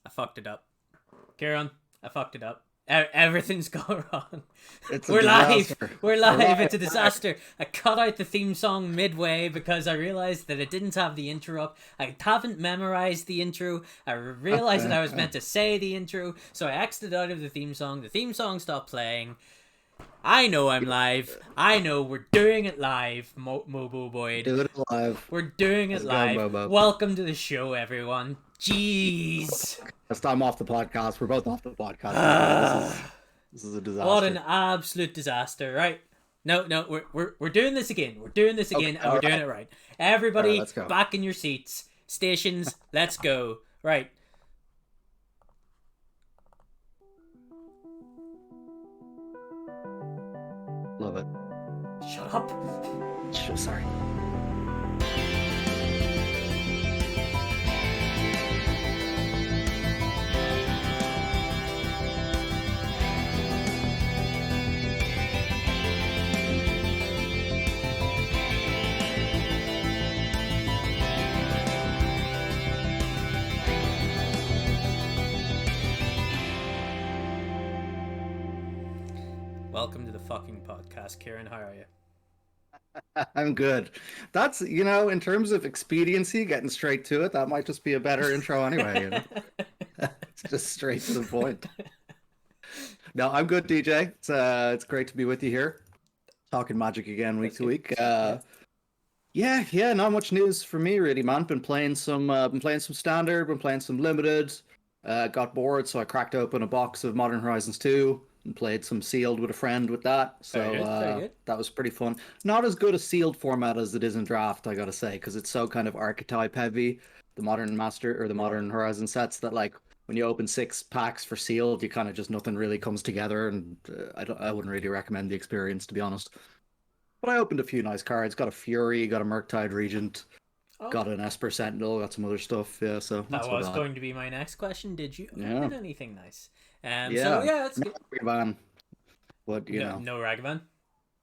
I fucked it up. Kieran, I fucked it up. Everything's gone wrong. We're live. We're live. It's a disaster. I cut out the theme song midway because I realized that it didn't have the intro up. I haven't memorized the intro. I realized that I was meant to say the intro, so I exited out of the theme song. The theme song stopped playing. I know I'm live. I know we're doing it live, Mobo Boyd. Do it live. We're doing it live. Welcome to the show, everyone. Jeez. I'm off the podcast. We're both off the podcast. This is a disaster. What an absolute disaster, right? No, we're doing this again. We're doing this again, and we're doing it right. Everybody, let's go. Back in your seats. Stations, let's go. Right. Love it. Shut up. Sorry. welcome to the fucking podcast, Kieran. How are you? I'm good. That's, in terms of expediency, getting straight to it, that might just be a better intro anyway. It's just straight to the point. No, I'm good, DJ. It's great to be with you here, talking Magic again week to week. Yeah, not much news for me really, man. Been playing some standard, been playing some limited. Got bored, so I cracked open a box of Modern Horizons 2 and played some sealed with a friend with that. So Very good. that was pretty fun. Not as good a sealed format as it is in draft, I gotta say, because it's so kind of archetype heavy. The Modern Master or the Modern Horizon sets that like when you open 6 packs for sealed, you kind of just nothing really comes together, and I wouldn't really recommend the experience, to be honest. But I opened a few nice cards. Got a Fury, got a Murktide Regent, got an Esper Sentinel, got some other stuff. Yeah, so That was going to be my next question. Did you open anything nice? Yeah. So yeah, that's good. Ragavan, but no Ragavan.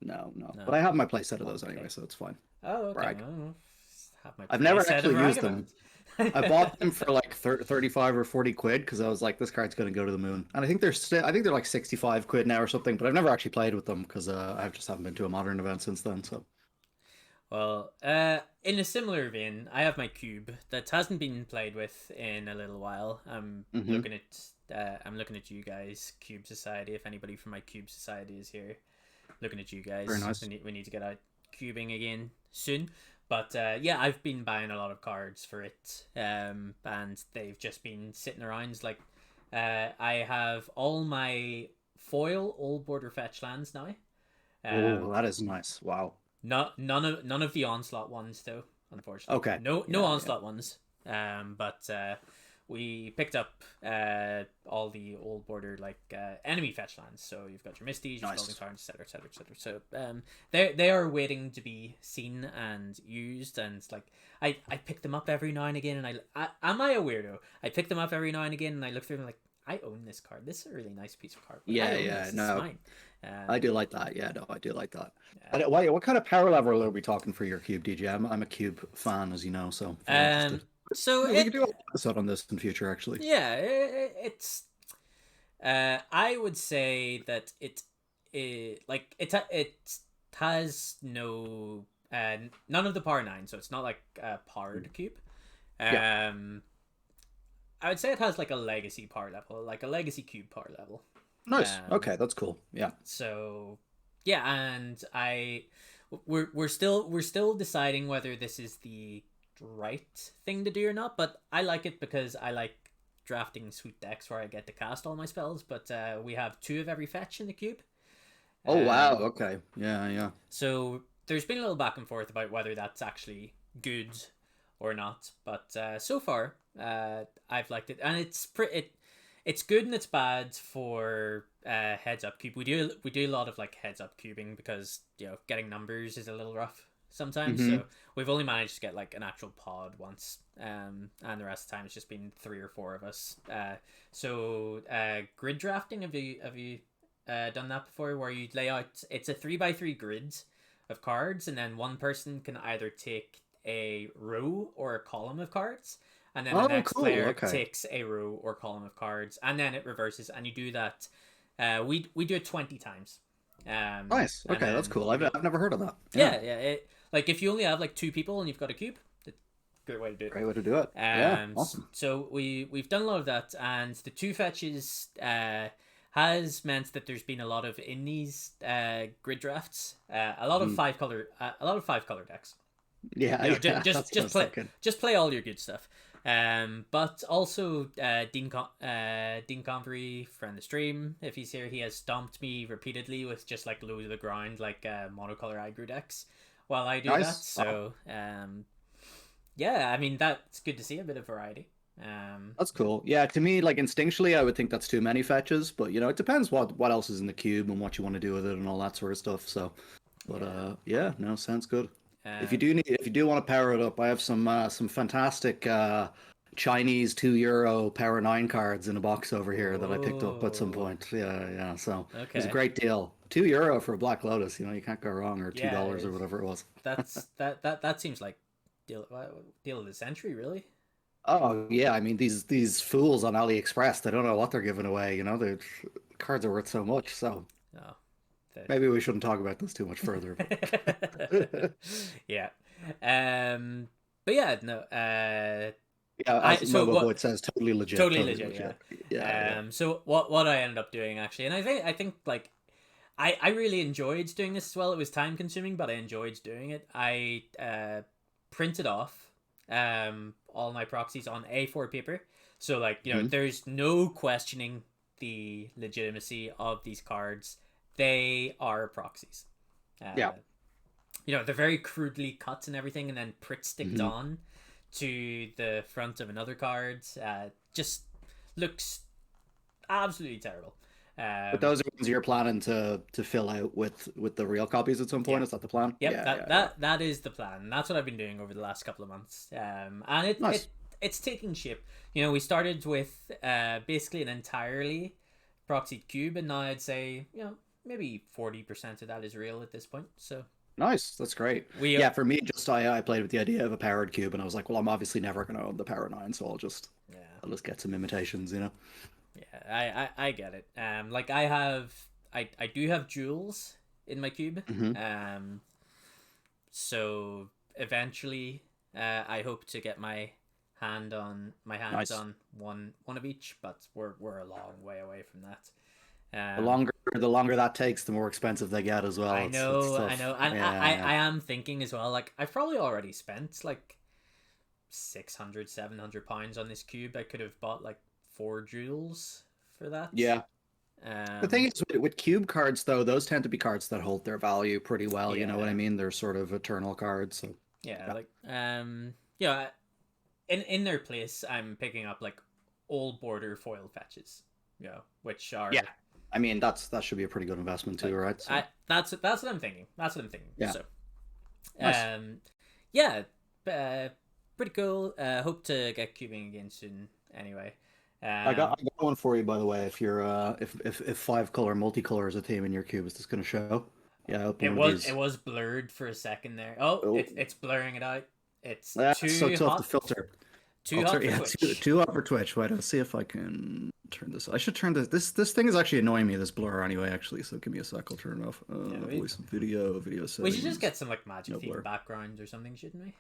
No. But I have my playset of those anyway, so it's fine. Oh, okay. Brag. I've never actually used them. I bought them for like 35 or 40 quid because I was like, this card's going to go to the moon. And I think they're like 65 quid now or something, but I've never actually played with them because I just haven't been to a Modern event since then. So, well, in a similar vein, I have my cube that hasn't been played with in a little while. I'm looking at you guys, Cube Society. If anybody from my Cube Society is here, looking at you guys. Very nice. We need to get out cubing again soon. But yeah, I've been buying a lot of cards for it, and they've just been sitting around. Like, I have all my foil old border fetch lands now. Oh, that is nice. Wow. None of the onslaught ones though, unfortunately. Okay. No onslaught ones. But we picked up all the old border like enemy fetch lands. So you've got your Misties, your Scalding Tarns, etc., etc., etc. So they are waiting to be seen and used. And like I pick them up every now and again. And am I a weirdo? I pick them up every now and again, and I look through them like, I own this card. This is a really nice piece of card. No. I do like that. Yeah, no, I do like that. What kind of power level are we talking for your cube, DJ? I'm a cube fan, as you know. So so we could do an episode on this in future, actually. Yeah, it's. I would say that it has no none of the power 9, so it's not like a powered cube. I would say it has like a legacy power level, like a legacy cube power level. Nice. Okay, that's cool. Yeah. So yeah, and we're still deciding whether this is the right thing to do or not, but I like it because I like drafting sweet decks where I get to cast all my spells, but we have 2 of every fetch in the cube. Oh wow, okay. Yeah. So there's been a little back and forth about whether that's actually good or not, but so far I've liked it, and it's good and it's bad for heads up cube. We do a lot of like heads up cubing because getting numbers is a little rough sometimes. So we've only managed to get like an actual pod once, and the rest of the time it's just been 3 or 4 of us. So grid drafting, have you done that before, where you lay out, it's a 3x3 grid of cards, and then one person can either take a row or a column of cards, and then the next player takes a row or column of cards, and then it reverses, and you do that. We do it 20 times. Nice. Okay, that's cool. I've never heard of that. Yeah. Like if you only have like 2 people and you've got a cube, great way to do it. Great way to do it. Awesome. So we've done a lot of that, and the 2 fetches has meant that there's been a lot of in these grid drafts, a lot of 5 color decks. Yeah, just play all your good stuff. But also Dean Convery, friend of the stream, if he's here, he has stomped me repeatedly with just like loads of the ground, like monocolor aggro decks while I do that. So yeah, I mean, that's good to see a bit of variety. That's cool. Yeah, to me, like instinctually, I would think that's too many fetches, but it depends what else is in the cube and what you want to do with it and all that sort of stuff. So, but no, sounds good. If you do want to power it up, I have some fantastic Chinese €2 power 9 cards in a box over here that I picked up at some point. Yeah. So it was a great deal. €2 for a Black Lotus. You can't go wrong, or $2 or whatever it was. That seems like deal of the century, really. Oh yeah, I mean these fools on AliExpress, they don't know what they're giving away. The cards are worth so much. So Maybe we shouldn't talk about this too much further. But... yeah. But yeah, no. Yeah, as Boyd says, totally legit. Totally legit. Yeah. So what I ended up doing actually, and I think like I really enjoyed doing this as well. It was time consuming, but I enjoyed doing it. I printed off all my proxies on A4 paper. So like, you know, there's no questioning the legitimacy of these cards. They are proxies. Yeah. You know, they're very crudely cut and everything, and then Pritt sticked on to the front of another card. Just looks absolutely terrible. But those are ones you're planning to fill out with the real copies at some point. Is that the plan? Yep, that is the plan. That's what I've been doing over the last couple of months. And it's taking shape. You know, we started with basically an entirely proxied cube, and now I'd say, you know, maybe 40% of that is real at this point. So nice, that's great. For me, just I played with the idea of a powered cube, and I was like, well, I'm obviously never going to own the Power 9, so I'll just get some imitations, you know. Yeah, I get it. Like I do have jewels in my cube. So eventually, I hope to get my hands on one of each, but we're a long way away from that. The longer that takes, the more expensive they get as well. I know, and I am thinking as well. Like I've probably already spent like £600-700 on this cube. I could have bought like 4 jewels for that. Yeah. The thing is, with cube cards, though, those tend to be cards that hold their value pretty well. You know what I mean? They're sort of eternal cards. So in their place, I'm picking up like old border foil fetches. Which are I mean, that should be a pretty good investment too, right? So. That's what I'm thinking. Yeah. So, nice. Pretty cool. Hope to get cubing again soon. Anyway, I got one for you, by the way. If you're if 5-color multicolor is a theme in your cube, is this going to show? Yeah, it was blurred for a second there. It's blurring it out. It's too so tough hot to filter. Too hot for Twitch. Too hot for Twitch. Wait, I'll see if I can turn this. I should turn this. This thing is actually annoying me. This blur anyway. Actually, so give me a sec. I'll turn it off. Voice and video settings. We should just get some like magic theme background or something, shouldn't we?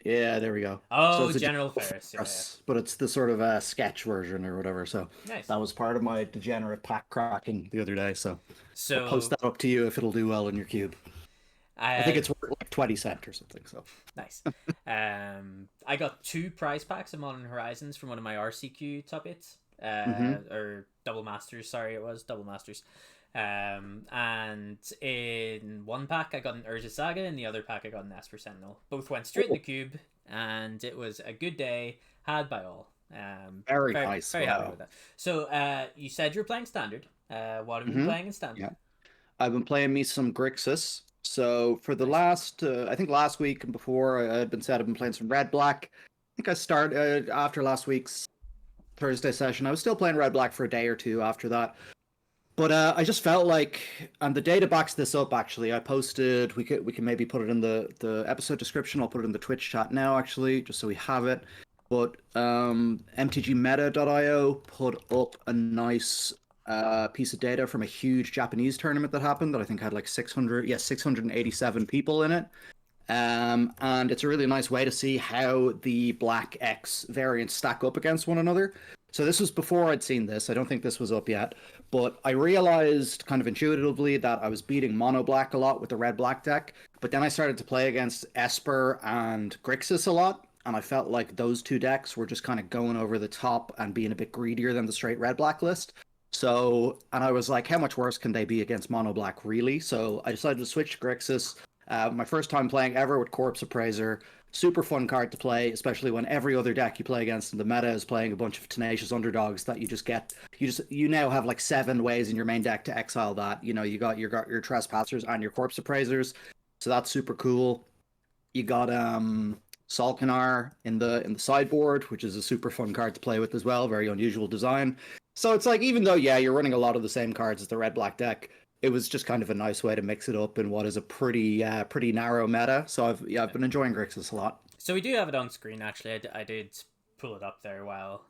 Yeah, there we go. Oh, so General Ferris. Yeah. But it's the sort of sketch version or whatever. So nice. That was part of my degenerate pack cracking the other day. So I'll post that up to you if it'll do well in your cube. I think it's worth like 20 cents or something. So nice. I got 2 prize packs of Modern Horizons from one of my RCQ top 8s. Or double masters. Sorry, it was double masters. And in one pack I got an Urza Saga, and the other pack I got an Esper Sentinel. Both went straight in the cube, and it was a good day had by all. Very nice. Very happy with that. So you said you're playing standard. What have you been playing in standard? Yeah, I've been playing me some Grixis. So for the last, I think last week and before, I've been playing some Red Black. I think I started after last week's Thursday session. I was still playing Red Black for a day or two after that. But I just felt like, and the data backs this up actually. I posted, we can maybe put it in the episode description. I'll put it in the Twitch chat now actually, just so we have it. But mtgmeta.io put up a nice piece of data from a huge Japanese tournament that happened that I think had like 687 people in it. And it's a really nice way to see how the Black X variants stack up against one another. So this was before I'd seen this. I don't think this was up yet. But I realized kind of intuitively that I was beating Mono Black a lot with the Red Black deck. But then I started to play against Esper and Grixis a lot. And I felt like those 2 decks were just kind of going over the top and being a bit greedier than the straight Red Black list. So, and I was like, how much worse can they be against Mono Black, really? So I decided to switch to Grixis. My first time playing ever with Corpse Appraiser. Super fun card to play, especially when every other deck you play against in the meta is playing a bunch of tenacious underdogs that you now have like 7 ways in your main deck to exile that. You know, you got your Trespassers and your Corpse Appraisers. So that's super cool. You got Salkanar in the sideboard, which is a super fun card to play with as well. Very unusual design. So it's like, even though, you're running a lot of the same cards as the Red-Black deck, it was just kind of a nice way to mix it up in what is a pretty narrow meta. So I've been enjoying Grixis a lot. So we do have it on screen, actually. I did pull it up there while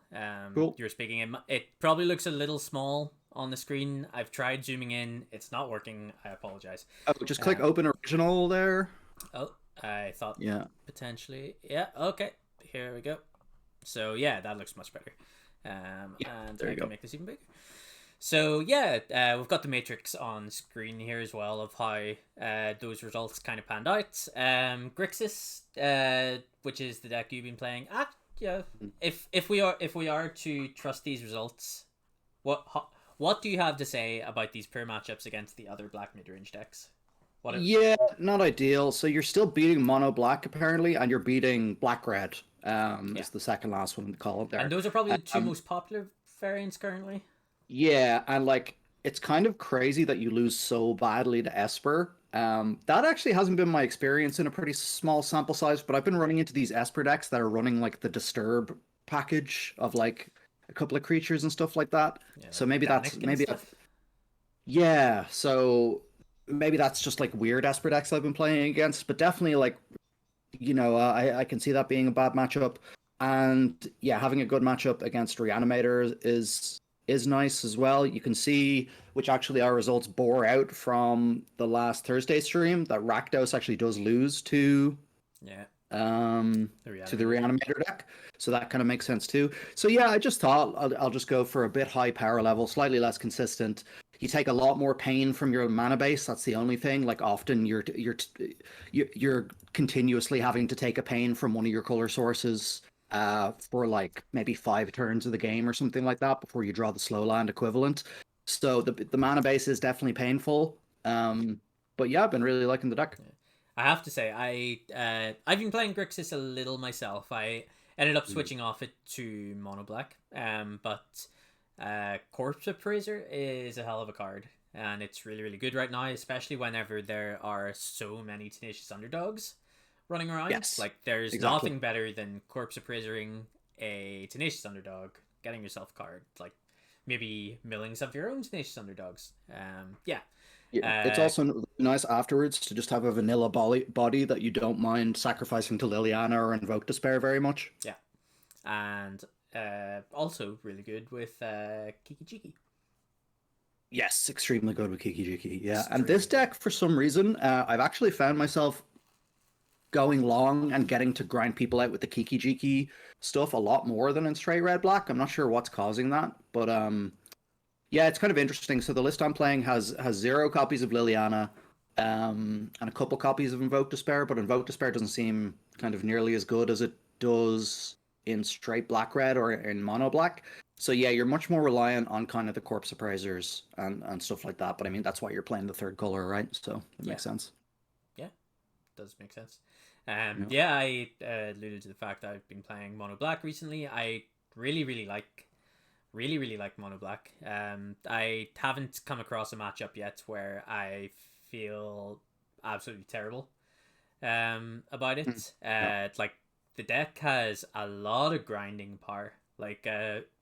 cool. you were speaking. It probably looks a little small on the screen. I've tried zooming in. It's not working. I apologize. Oh, just click open original there. Oh, I thought Yeah. potentially. Yeah, okay. Here we go. So yeah, that looks much better. Yeah, And there I you can go. make this even bigger. So yeah, we've got the matrix on screen here as well of how those results kind of panned out. Grixis, which is the deck you've been playing. Yeah. If we are to trust these results, what do you have to say about these poor matchups against the other black mid range decks? Yeah, not ideal. So you're still beating mono black apparently, and you're beating black red. Yeah, Is the second last one in the column and there. those are probably the two Um, most popular variants currently. yeah, and like it's kind of crazy that you lose so badly to Esper. That actually hasn't been my experience in a pretty small sample size, but I've been running into these Esper decks that are running like the Disturb package of like a couple of creatures and stuff like that. Yeah, So like maybe that's Danik and maybe stuff. yeah, so maybe that's just like weird Esper decks I've been playing against, but definitely like I can see that being a bad matchup. And yeah, having a good matchup against Reanimator is nice as well. You can see which actually our results bore out from the last Thursday stream that Rakdos actually does lose Yeah, the to the Reanimator. Reanimator deck. So that kind of makes sense too. So yeah, I just thought I'll just go for a bit high power level, slightly less consistent. You take a lot more pain from your mana base. That's the only thing. Like often you're continuously having to take a pain from one of your color sources for like maybe 5 turns of the game or something like that before you draw the slow land equivalent. So the mana base is definitely painful. But yeah, I've been really liking the deck. Yeah. I have to say, I've been playing Grixis a little myself. I ended up Mm. switching off it to mono black. But Corpse Appraiser is a hell of a card, and it's really really good right now, especially whenever there are so many tenacious underdogs running around. Yes, Like there's exactly. nothing better than Corpse Appraisering a tenacious underdog, getting yourself a card, like maybe milling some of your own tenacious underdogs. Yeah. Yeah, it's Uh, also nice afterwards to just have a vanilla body that you don't mind sacrificing to Liliana or Invoke Despair very much. yeah. And also really good with Kiki Jiki. Yes, extremely good with Kiki Jiki. Yeah, and Extremely this good. deck, for some reason, I've actually found myself going long and getting to grind people out with the Kiki Jiki stuff a lot more than in straight red black. I'm not sure what's causing that, but yeah, it's kind of interesting. So the list I'm playing has 0 copies of Liliana, and a couple copies of Invoke Despair, but Invoke Despair doesn't seem kind of nearly as good as it does in straight black red or in mono black. So yeah, you're much more reliant on kind of the corpse appraisers and stuff like that. But I mean, that's why you're playing the third color, right? So it Yeah, makes sense. yeah, does make sense. Yeah. Yeah, I alluded to the fact that I've been playing mono black recently. I really, really like mono black. I haven't come across a matchup yet where I feel absolutely terrible about Mm. it. Yeah. Like the deck has a lot of grinding power. Like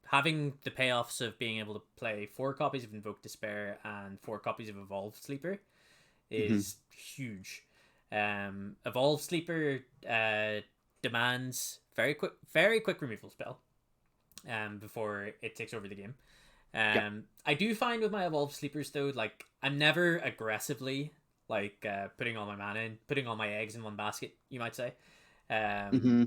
having the payoffs of being able to play 4 copies of Invoke Despair and 4 copies of Evolved Sleeper Hmm. is huge. Evolved Sleeper demands very quick removal spell. Before it takes over the game. Yeah. I do find with my Evolved Sleepers though, like I'm never aggressively like putting all my mana in, putting all my eggs in one basket, you might say. Um, Hmm.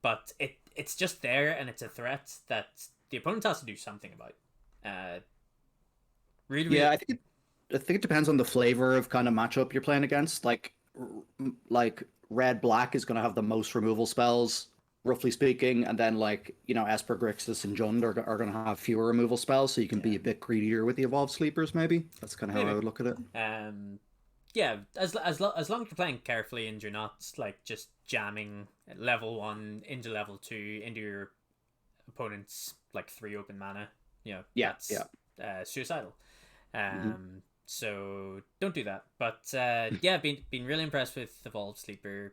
but it's just there and it's a threat that the opponent has to do something about. Uh, really, Yeah, really, I think it depends on the flavor of kind of matchup you're playing against. Like red black is going to have the most removal spells, roughly speaking, and then like Esper, Grixis, and Jund are going to have fewer removal spells, so you can yeah, be a bit greedier with the evolved sleepers. Maybe that's kind of how I maybe. would look at it. Um, yeah, as long as you're playing carefully and you're not like just jamming level 1 into level 2 into your opponent's like 3 open mana, Yeah, that's yeah. suicidal. Hmm. So don't do that. But yeah, been really impressed with Evolved Sleeper.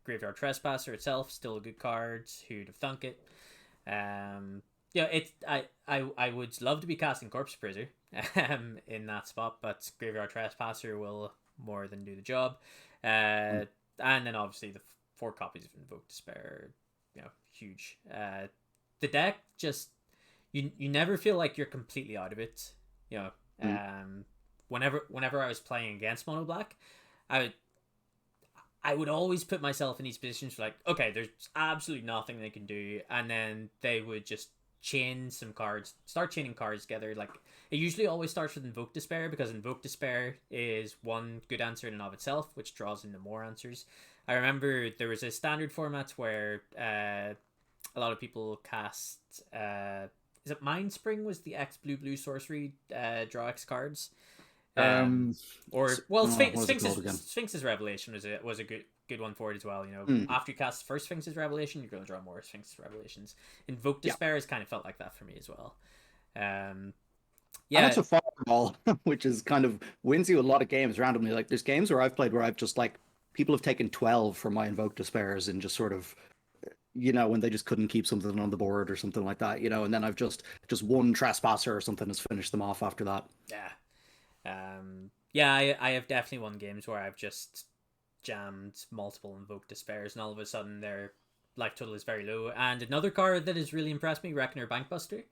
Graveyard Trespasser itself still a good card. Who'd have thunk it? Yeah, I would love to be casting Corpse Prison in that spot, but Graveyard Trespasser will more than do the job. And then obviously the 4 copies of Invoke Despair, huge. The deck just you never feel like you're completely out of it You know, whenever I was playing against Mono Black, I would always put myself in these positions like, okay, there's absolutely nothing they can do, and then they would just start chaining cards together. Like, it usually always starts with Invoke Despair, because Invoke Despair is one good answer in and of itself, which draws into more answers. I remember there was a standard format where a lot of people cast is it Mind Spring was the X blue sorcery draw X cards. Sphinx's Revelation was a good one for it as well. You know, after you cast the first Sphinx's Revelation, you're going to draw more Sphinx's Revelations. Invoke Despair has kind of felt like that for me as well. And it's a fireball, which is kind of wins you a lot of games randomly. Like, there's games where I've played where I've just, like, people have taken 12 from my Invoke Despairs and just sort of, you know, when they just couldn't keep something on the board or something like that, you know, and then I've just one Trespasser or something has finished them off after that. I have definitely won games where I've just jammed multiple Invoke Despairs, and all of a sudden their life total is very low. And another card that has really impressed me, Reckoner Bankbuster.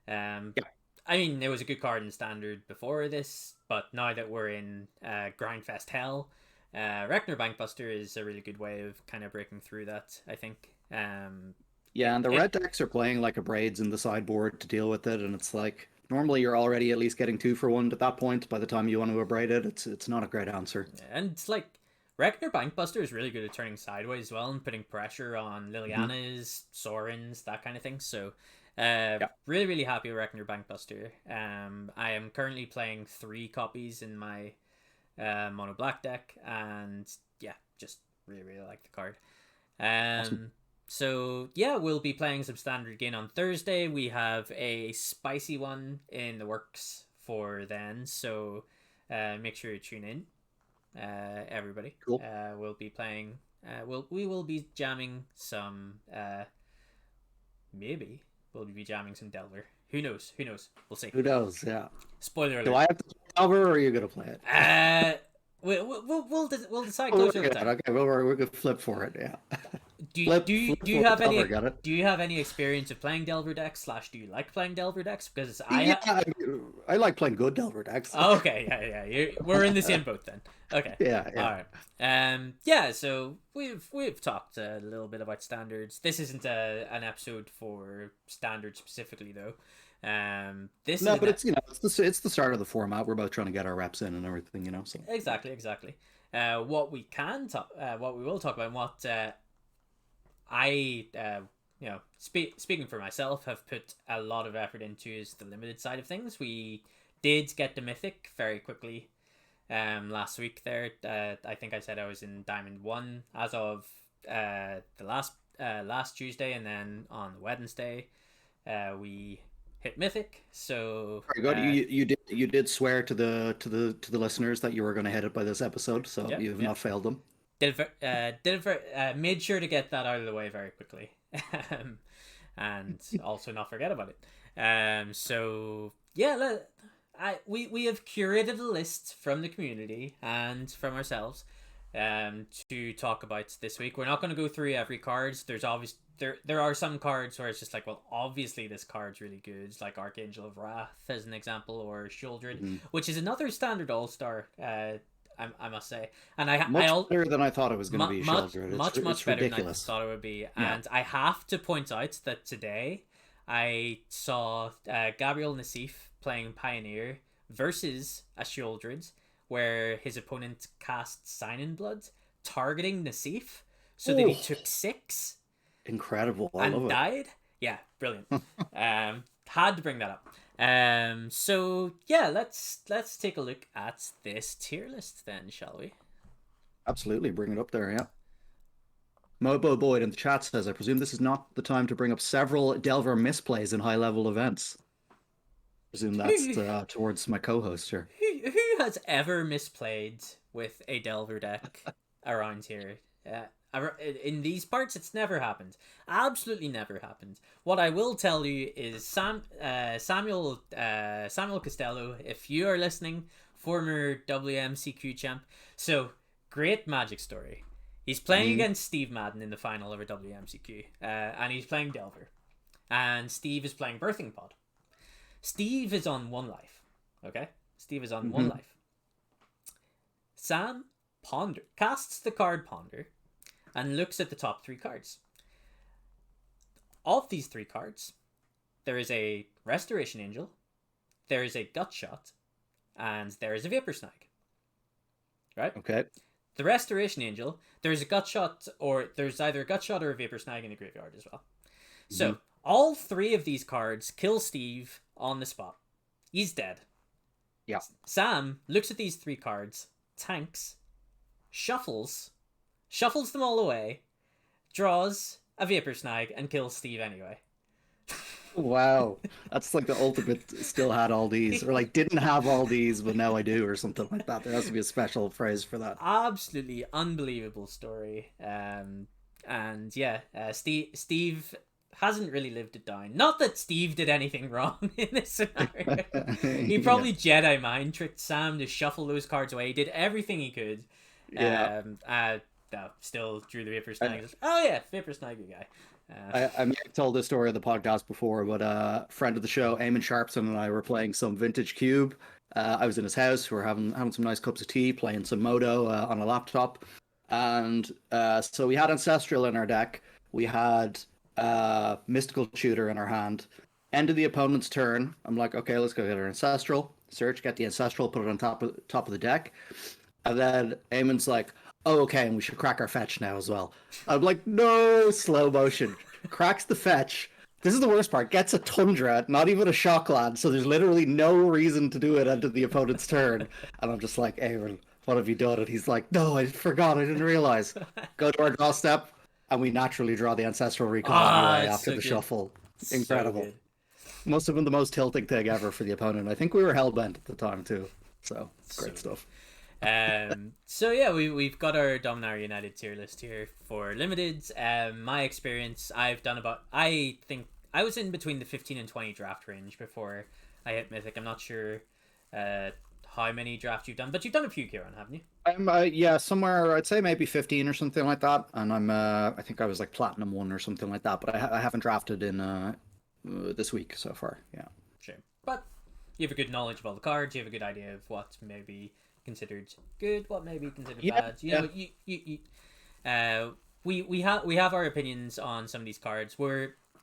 I mean, it was a good card in Standard before this, but now that we're in Grindfest Hell, Reckoner Bankbuster is a really good way of kind of breaking through that, I think. And the red decks are playing like a Braids in the sideboard to deal with it, and it's like, normally you're already at least getting 2 for 1 at that point. By the time you want to abrade it, it's not a great answer. And it's like, Reckoner Bankbuster is really good at turning sideways as well and putting pressure on Liliana's, Sorin's, that kind of thing. So really, really happy with Reckoner Bankbuster. I am currently playing 3 copies in my Mono Black deck, and just really, really like the card. Awesome. So we'll be playing some Standard again on Thursday. We have a spicy one in the works for then, so make sure you tune in, everybody. Cool. We'll be playing. We will be jamming some. Maybe we'll be jamming some Delver. Who knows? We'll see. Who knows? Yeah. Spoiler alert. Do I have to play Delver, or are you gonna play it? We'll decide closer to the time. Okay, we're gonna flip for it. Yeah. Do you have any experience of playing Delver decks? / do you like playing Delver decks? Because I like playing good Delver decks. Oh, okay, we're in the same boat then. Okay. Yeah. All right. So we've talked a little bit about Standards. This isn't an episode for Standards specifically, though. It's the start of the format. We're both trying to get our reps in and everything, you know. So exactly. What we will talk about, and what I speaking for myself, have put a lot of effort into is the limited side of things. We did get the Mythic very quickly last week there. I think I said I was in Diamond 1 as of the last Tuesday, and then on Wednesday we hit Mythic. So very good. You did swear to the listeners that you were going to hit it by this episode, so you've not failed them. Made sure to get that out of the way very quickly, and also not forget about it. We have curated a list from the community and from ourselves to talk about this week. We're not going to go through every card. There are some cards where it's just like, well, obviously this card's really good, like Archangel of Wrath as an example, or Shieldred, which is another Standard All-Star. I must say, and much better than I thought it was going to be. Shieldred. Much better than I thought it would be. And I have to point out that today I saw Gabriel Nassif playing Pioneer versus a Shieldred, where his opponent cast Sign in Blood, targeting Nassif, so that he took 6. Incredible. I and love died. It. Yeah, brilliant. Had to bring that up. Let's take a look at this tier list then, shall we? Absolutely, bring it up there. Yeah. Mobo Boyd in the chat says, I presume this is not the time to bring up several Delver misplays in high-level events. I presume that's towards my co-host here. Who has ever misplayed with a Delver deck around here? In these parts, it's never happened. Absolutely never happened. What I will tell you is Samuel Costello, if you are listening, former WMCQ champ. So, great Magic story. He's playing against Steve Madden in the final of a WMCQ, and he's playing Delver. And Steve is playing Birthing Pod. Steve is on 1 life. Okay, Steve is on 1 life. Sam casts the card Ponder and looks at the top 3 cards. Of these 3 cards, there is a Restoration Angel, there is a Gut Shot, and there is a Vapor Snag. Right? Okay. The Restoration Angel, there's a Gut Shot, or there's either a Gut Shot or a Vapor Snag in the graveyard as well. So, all 3 of these cards kill Steve on the spot. He's dead. Yeah. Sam looks at these 3 cards, tanks, shuffles them all away, draws a Vapor Snag, and kills Steve anyway. Wow. That's like the ultimate still had all these, or like didn't have all these, but now I do, or something like that. There has to be a special phrase for that. Absolutely unbelievable story. And yeah, Steve hasn't really lived it down. Not that Steve did anything wrong in this scenario. He probably Jedi mind tricked Sam to shuffle those cards away. He did everything he could. Yeah. No, still drew the Vapor Snag. Oh yeah, Vapor Snag guy. I may have told this story on the podcast before, but a friend of the show, Eamon Sharpson, and I were playing some vintage Cube. I was in his house. We were having some nice cups of tea, playing some Moto on a laptop. And so we had Ancestral in our deck. We had Mystical Tutor in our hand. End of the opponent's turn. I'm like, okay, let's go get our Ancestral. Search, get the Ancestral, put it on top of the deck. And then Eamon's like, oh, okay, and we should crack our fetch now as well. I'm like, no, slow motion. Cracks the fetch. This is the worst part. Gets a Tundra, not even a Shockland, so there's literally no reason to do it under the opponent's turn. And I'm just like, Aaron, what have you done? And he's like, no, I forgot, I didn't realize. Go to our draw step, and we naturally draw the Ancestral Recall anyway after the shuffle. Incredible. So must have been the most tilting thing ever for the opponent. I think we were hellbent at the time, too. So, great stuff. So yeah, we've got our Dominaria United tier list here for limited. My experience, I think I was in between the 15 and 20 draft range before I hit Mythic. I'm not sure how many drafts you've done, but you've done a few, Kieran, haven't you? Yeah, somewhere I'd say maybe 15 or something like that, and I think I was like Platinum 1 or something like that, but I haven't drafted in this week so far. Yeah, sure, but you have a good knowledge of all the cards. You have a good idea of what maybe considered good, what may be considered bad. We have our opinions on some of these cards.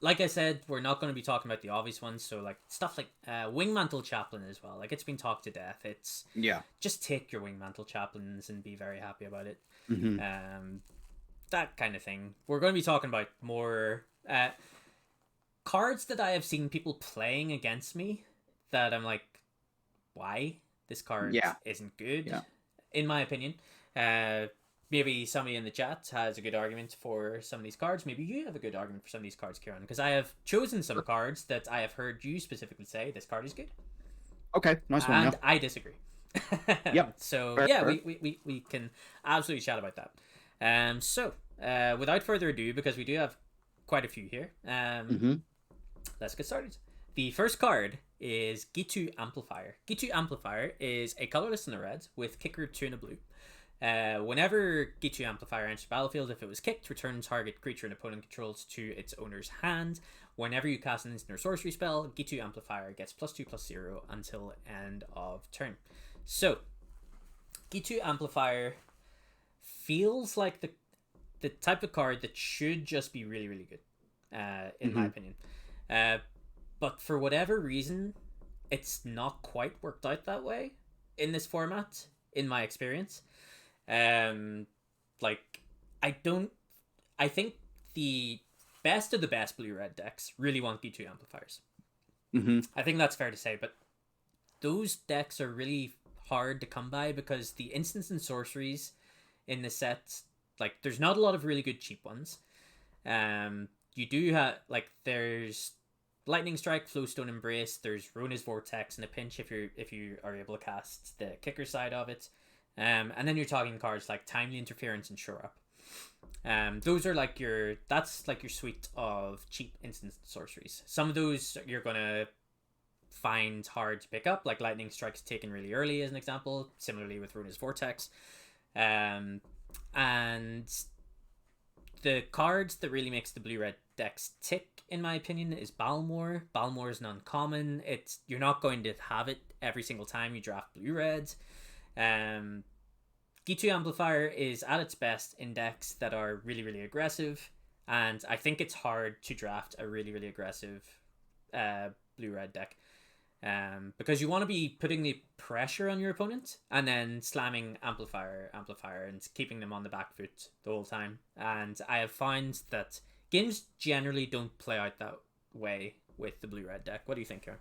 Like I said, we're not going to be talking about the obvious ones. So like stuff like Wingmantle Chaplain as well. Like it's been talked to death. It's just take your Wingmantle Chaplains and be very happy about it. That kind of thing. We're going to be talking about more cards that I have seen people playing against me that I'm like, why? This card isn't good, in my opinion. Maybe somebody in the chat has a good argument for some of these cards. Maybe you have a good argument for some of these cards, Kieran, because I have chosen some cards that I have heard you specifically say this card is good. Okay, nice one. And I disagree. So fair. We can absolutely chat about that. So without further ado, because we do have quite a few here, let's get started. The first card is Gitu Amplifier. Gitu Amplifier is a colorless and a red with kicker 2 and a blue. Whenever Gitu Amplifier enters the battlefield, if it was kicked, return target creature an opponent controls to its owner's hand. Whenever you cast an instant or sorcery spell, Gitu Amplifier gets +2/+0 until end of turn. So, Gitu Amplifier feels like the type of card that should just be really, really good, in my opinion. But for whatever reason, it's not quite worked out that way in this format, in my experience. I think the best of the best blue-red decks really want Gitu Amplifiers. I think that's fair to say, but those decks are really hard to come by because the instants and sorceries in the set, like, there's not a lot of really good cheap ones. You do have, like, there's Lightning Strike, Flowstone Embrace, there's Rona's Vortex in a pinch if you are able to cast the kicker side of it. And then you're talking cards like Timely Interference and Shore Up. Those are like your suite of cheap instant sorceries. Some of those you're gonna find hard to pick up, like Lightning Strike's taken really early as an example, similarly with Rona's Vortex. And the cards that really makes the blue-red decks tick, in my opinion, is Balmor. Balmor is an uncommon. You're not going to have it every single time you draft blue-red. G2 Amplifier is at its best in decks that are really, really aggressive, and I think it's hard to draft a really, really aggressive blue-red deck. Because you want to be putting the pressure on your opponent and then slamming amplifier, and keeping them on the back foot the whole time. And I have found that games generally don't play out that way with the blue-red deck. What do you think here?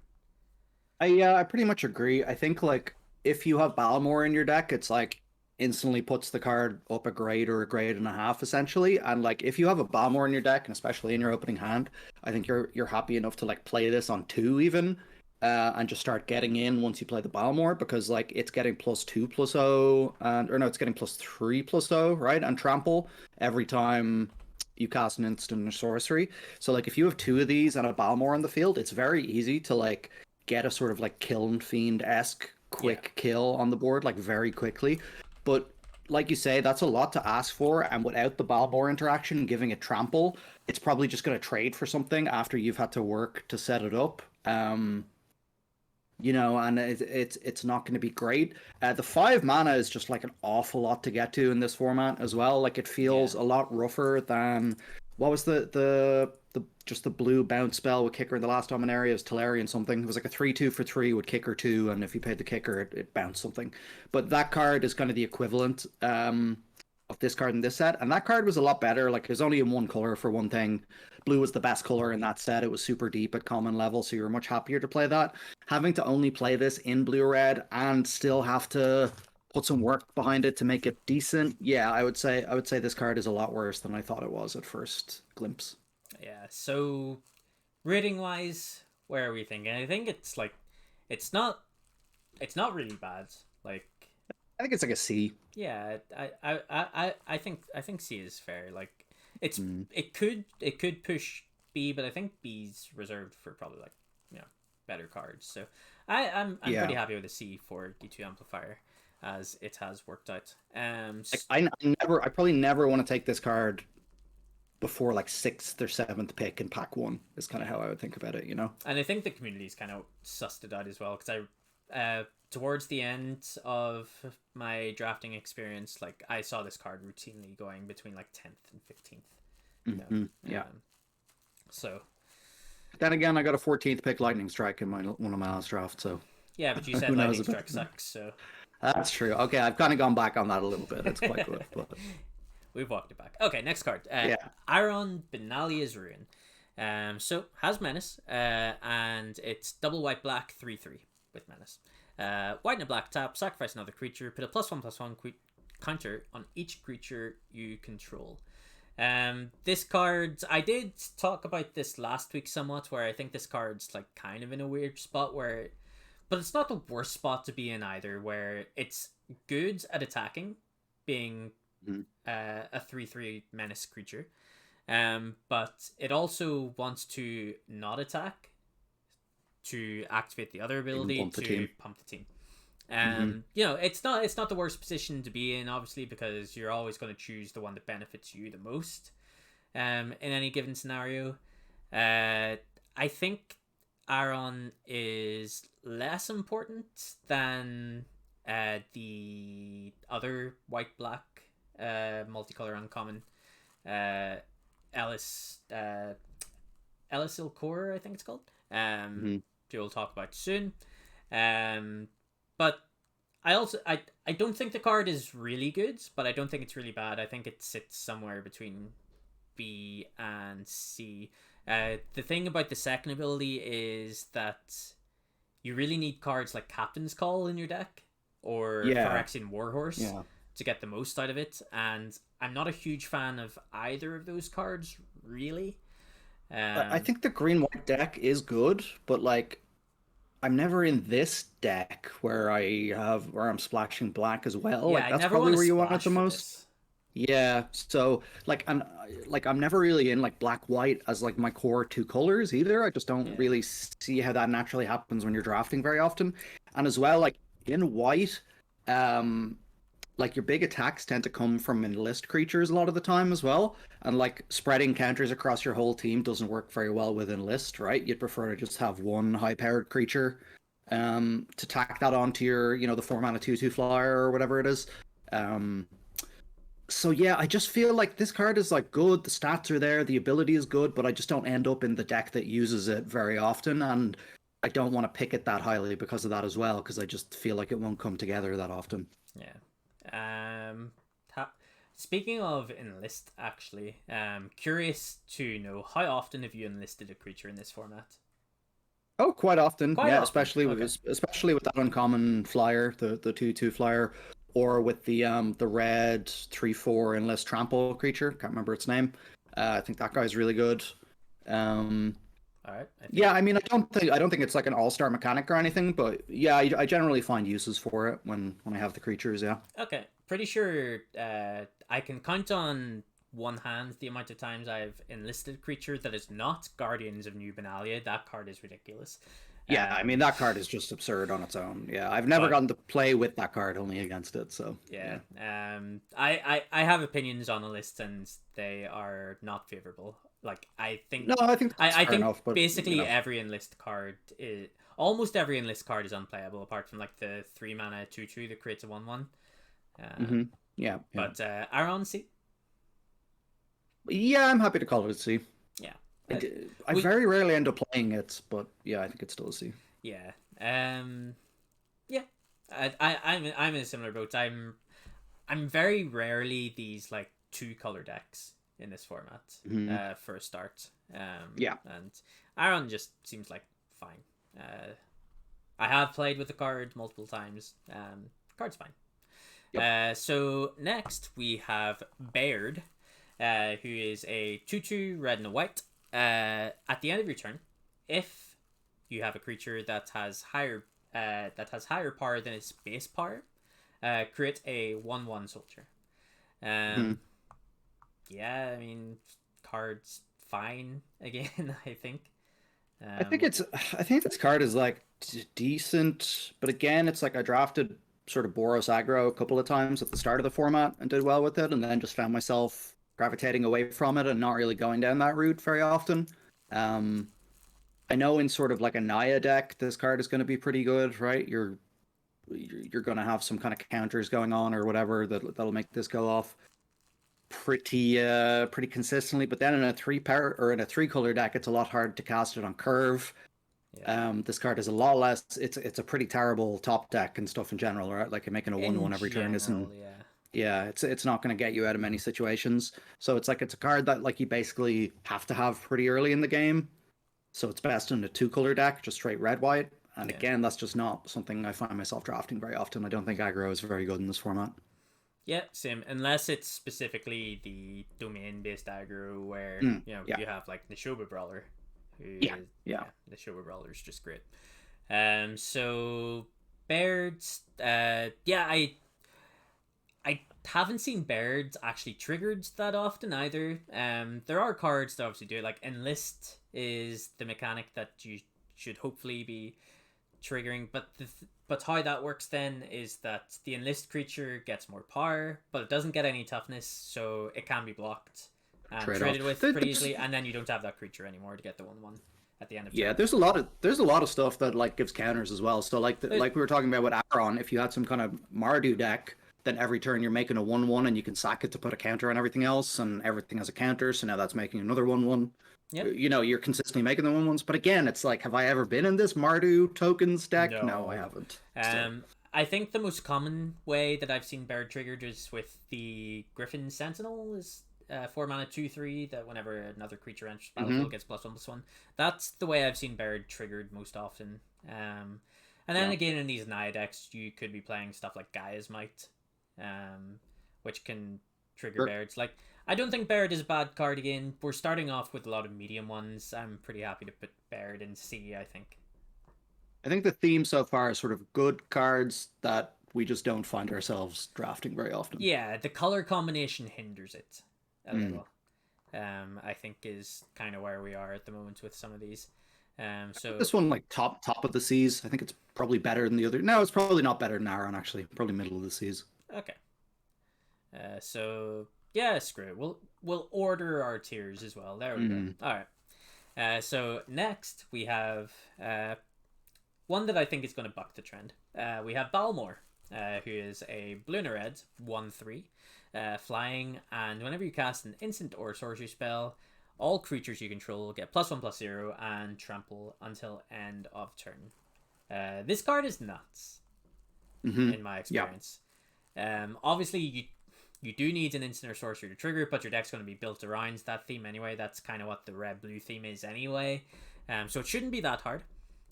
I pretty much agree. I think like if you have Balmor in your deck, it's like instantly puts the card up a grade or a grade and a half essentially. And like if you have a Balmor in your deck, and especially in your opening hand, I think you're happy enough to like play this on 2 even. And just start getting in once you play the Balmor, because like it's getting +2/+0, it's getting +3/+0, right? And trample every time you cast an instant or sorcery. So like if you have 2 of these and a Balmor on the field, it's very easy to like get a sort of like Kiln Fiend-esque quick kill on the board like very quickly. But like you say, that's a lot to ask for, and without the Balmor interaction giving it trample, it's probably just going to trade for something after you've had to work to set it up. And it's not going to be great. The 5 mana is just like an awful lot to get to in this format as well. Like it feels a lot rougher than what was the just the blue bounce spell with kicker in the last Dominaria is Tolarian something. It was like a 3/2 for 3 with kicker 2, and if you paid the kicker, it bounced something. But that card is kind of the equivalent of this card in this set, and that card was a lot better. Like it was only in 1 color for one thing. Blue was the best color in that set. It was super deep at common level, so you were much happier to play that. Having to only play this in blue-red and still have to put some work behind it to make it decent, yeah, I would say this card is a lot worse than I thought it was at first glimpse. Yeah, so rating wise, where are we thinking? I think it's like it's not really bad. Like I think it's like a C. Yeah, I think C is fair. Like it could push B, but I think B's reserved for probably like better cards. So I'm pretty happy with a C for D2 Amplifier, as it has worked out. I probably never want to take this card before like 6th or 7th pick in pack 1 is kind of how I would think about it, And I think the community's kind of sussed it out as well, because I towards the end of my drafting experience, like I saw this card routinely going between like 10th and 15th. So then again, I got a 14th pick Lightning Strike in one of my last drafts, so yeah, but you said Lightning Strike sucks, so that's true. Okay, I've kind of gone back on that a little bit. It's quite good, but we've walked it back. Okay, next card. Iron Benalia's Ruin. So has Menace, and it's double white black 3/3 with Menace. White and a black tap, sacrifice another creature, put a +1/+1 counter on each creature you control. This card, I did talk about this last week somewhat, where I think this card's like kind of in a weird spot but it's not the worst spot to be in either, where it's good at attacking, being a 3/3 menace creature, but it also wants to not attack to activate the other ability to pump the team. It's not the worst position to be in, obviously, because you're always going to choose the one that benefits you the most in any given scenario. I think Aaron is less important than the other white-black multicolor uncommon, Ellis Ilcor, I think it's called. We'll talk about soon. But I don't think the card is really good, but I don't think it's really bad. I think it sits somewhere between B and C. The thing about the second ability is that you really need cards like Captain's Call in your deck, or Phyrexian Warhorse to get the most out of it, and I'm not a huge fan of either of those cards, really. I think the green-white deck is good, but like I'm never in this deck where I'm splashing black as well. Yeah, like that's probably where you want it the most. This. Yeah, so I'm never really in like black white as like my core 2 colors either. I just don't really see how that naturally happens when you're drafting very often. And as well, like in white, like your big attacks tend to come from enlist creatures a lot of the time as well. And like spreading counters across your whole team doesn't work very well with enlist, right? You'd prefer to just have one high-powered creature to tack that onto your, the 4 mana 2/2 flyer or whatever it is. Um, so yeah, I just feel like this card is like good. The stats are there, the ability is good, but I just don't end up in the deck that uses it very often, and I don't want to pick it that highly because of that as well, because I just feel like it won't come together that often. Yeah. Speaking of enlist, actually, curious to know how often have you enlisted a creature in this format? Oh, quite often, Quite yeah, often. Okay. especially with that uncommon flyer, the 2/2 flyer, or with the red 3/4 enlist trample creature. Can't remember its name. I think that guy's really good. Um, All right. yeah, I mean, I don't think it's like an all-star mechanic or anything, but yeah, I generally find uses for it when I have the creatures. Yeah. Okay. Pretty sure I can count on one hand the amount of times I've enlisted a creature that is not Guardians of Nubenalia. That card is ridiculous. Yeah, I mean that card is just absurd on its own. Yeah, I've never gotten to play with that card, only against it. So yeah. I have opinions on the list, and they are not favorable. Like I think no, I think that's I fair think enough. But basically every enlist card is almost every enlist card is unplayable apart from like the 3 mana 2/2 that creates a 1/1. Yeah, yeah. But Aaron, see, Yeah, I'm happy to call it a C. yeah, I very rarely end up playing it, but yeah, I think it's still a C. yeah, yeah. I'm in a similar boat. I'm very rarely these like 2 color decks in this format. For a start. Yeah, and Aaron just seems like fine. I have played with the card multiple times. Card's fine. yep. So next we have Baird, who is a 2/2 red and a white. At the end of your turn, if you have a creature that has higher power than its base power, create a 1/1 soldier. Yeah, I mean, card's fine again. I think. I think this card is like decent, but again, it's like I drafted sort of Boros aggro a couple of times at the start of the format and did well with it, and then just found myself gravitating away from it and not really going down that route very often. Um, I know in sort of like a Naya deck, this card is going to be pretty good, right? You're going to have some kind of counters going on or whatever that'll make this go off pretty consistently. But then in a 3 power or in a 3 color deck, it's a lot harder to cast it on curve. Yeah. This card is a lot less. It's a pretty terrible top deck and stuff in general, right? Like making a 1/1 every turn isn't. Yeah. Yeah, it's not going to get you out of many situations. So it's a card that like you basically have to have pretty early in the game. So it's best in a 2 color deck, just straight red white. And again, that's just not something I find myself drafting very often. I don't think aggro is very good in this format. Yeah, same. Unless it's specifically the domain-based aggro where you have like the Shoba Brawler, the Shoba Brawler is just great. So Baird's, I haven't seen Baird's actually triggered that often either. There are cards that obviously do it. Like Enlist is the mechanic that you should hopefully be triggering, but how that works then is that the enlist creature gets more power, but it doesn't get any toughness, so it can be blocked and traded with pretty easily, and then you don't have that creature anymore to get the 1/1 at the end of turn. Yeah, there's a lot of stuff that like gives counters as well. So like we were talking about with Aron, if you had some kind of Mardu deck, then every turn you're making a 1/1 and you can sack it to put a counter on everything else, and everything has a counter, so now that's making another 1/1. Yep. You're consistently making the 1/1s, but again, it's like, have I ever been in this Mardu tokens deck? No, I haven't. I think the most common way that I've seen Baird triggered is with the Griffin Sentinel, is 4 mana 2/3 that whenever another creature enters battlefield gets +1/+1. That's the way I've seen Baird triggered most often. And then again in these Naya decks, you could be playing stuff like Gaia's Might, which can trigger Baird's. Like, I don't think Baird is a bad card again. We're starting off with a lot of medium ones. I'm pretty happy to put Baird in C, I think. I think the theme so far is sort of good cards that we just don't find ourselves drafting very often. Yeah, the color combination hinders it a little. I think is kind of where we are at the moment with some of these. So this one, like top of the C's. I think it's probably better than the other. No, it's probably not better than Aaron, actually. Probably middle of the C's. Okay. So yeah, screw it. We'll order our tiers as well. There we go. All right. So next we have one that I think is going to buck the trend. We have Balmor, who is a blue and a red 1/3, flying, and whenever you cast an instant or sorcery spell, all creatures you control get +1/+0 and trample until end of turn. This card is nuts, in my experience. Obviously, you do need an instant or sorcery to trigger it, but your deck's going to be built around that theme anyway. That's kind of what the red-blue theme is anyway. So it shouldn't be that hard.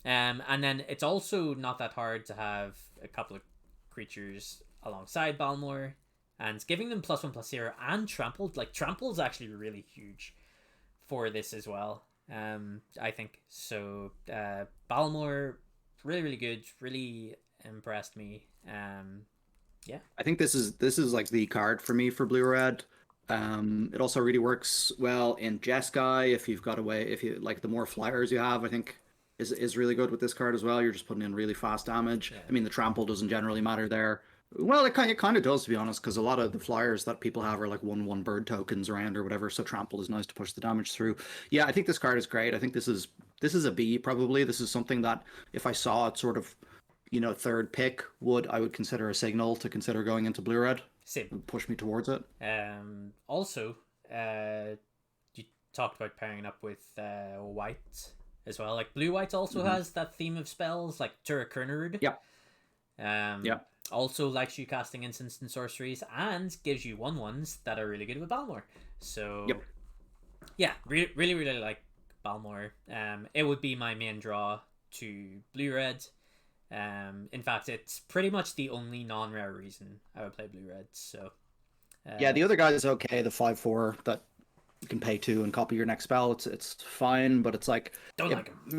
And then it's also not that hard to have a couple of creatures alongside Balmor, and giving them +1/+0 and trampled. Like, trample is actually really huge for this as well. I think so. Balmor, really, really good. Really impressed me. Yeah, I think this is like the card for me for blue red. It also really works well in Jeskai if you've got a way, if you like the more flyers you have, I think is really good with this card as well. You're just putting in really fast damage. yeah. I mean, the trample doesn't generally matter there. Well, it kind of does, to be honest, because a lot of the flyers that people have are like 1/1 bird tokens around or whatever. So trample is nice to push the damage through. Yeah, I think this card is great. I think this is a B probably. This is something that if I saw it sort of, third pick, I would consider a signal to consider going into blue red. Same. It would push me towards it. Also, you talked about pairing up with white as well. Like blue white also has that theme of spells, like Turakurnerud. Yeah. Yeah. Also likes you casting instants and sorceries and gives you 1/1s that are really good with Balmor. So yeah, really, really like Balmor. It would be my main draw to blue red. In fact, it's pretty much the only non-rare reason I would play blue red. So yeah, the other guy is okay. The 5/4 that you can pay 2 and copy your next spell. It's fine, but it's like it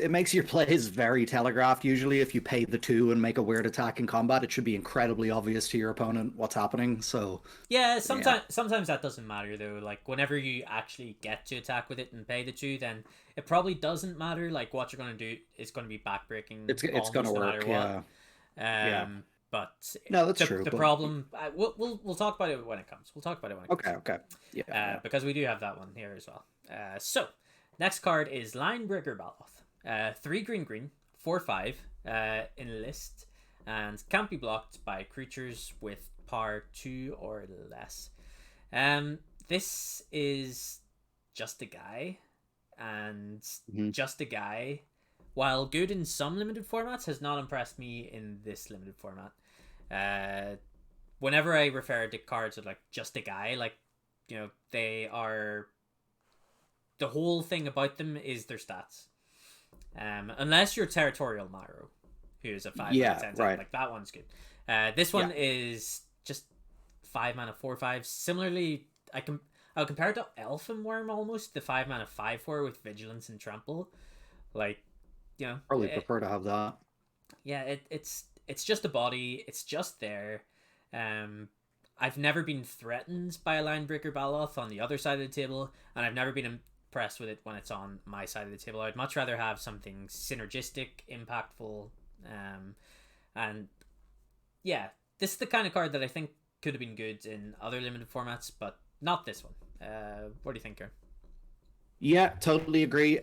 makes your plays very telegraphed. Usually, if you pay the 2 and make a weird attack in combat, it should be incredibly obvious to your opponent what's happening. So yeah, sometimes that doesn't matter though. Like whenever you actually get to attack with it and pay the 2, then it probably doesn't matter. Like what you're gonna do is gonna be backbreaking. It's gonna work. Yeah. But no, that's true. The problem, we'll talk about it when it comes. We'll talk about it when it comes. Okay. Yeah. Because we do have that one here as well. So next card is Linebreaker Baloth. 3 green, 4/5 in list, and can't be blocked by creatures with power 2 or less. This is just a guy, and just a guy, while good in some limited formats, has not impressed me in this limited format. Whenever I refer to cards with like just a guy, like, they are, the whole thing about them is their stats. Unless you're Territorial Marrow, who's a 5/10, right. like that one's good. This one is just 5 mana 4/5. Similarly, I'll compare it to Elfin Worm almost, the 5 mana 5/4 with Vigilance and Trample. Like, probably prefer to have that. Yeah, it's just a body. It's just there. I've never been threatened by a Linebreaker Baloth on the other side of the table, and I've never been impressed with it when it's on my side of the table. I'd much rather have something synergistic, impactful, and yeah, this is the kind of card that I think could have been good in other limited formats, but not this one. What do you think, Karen? Yeah, totally agree.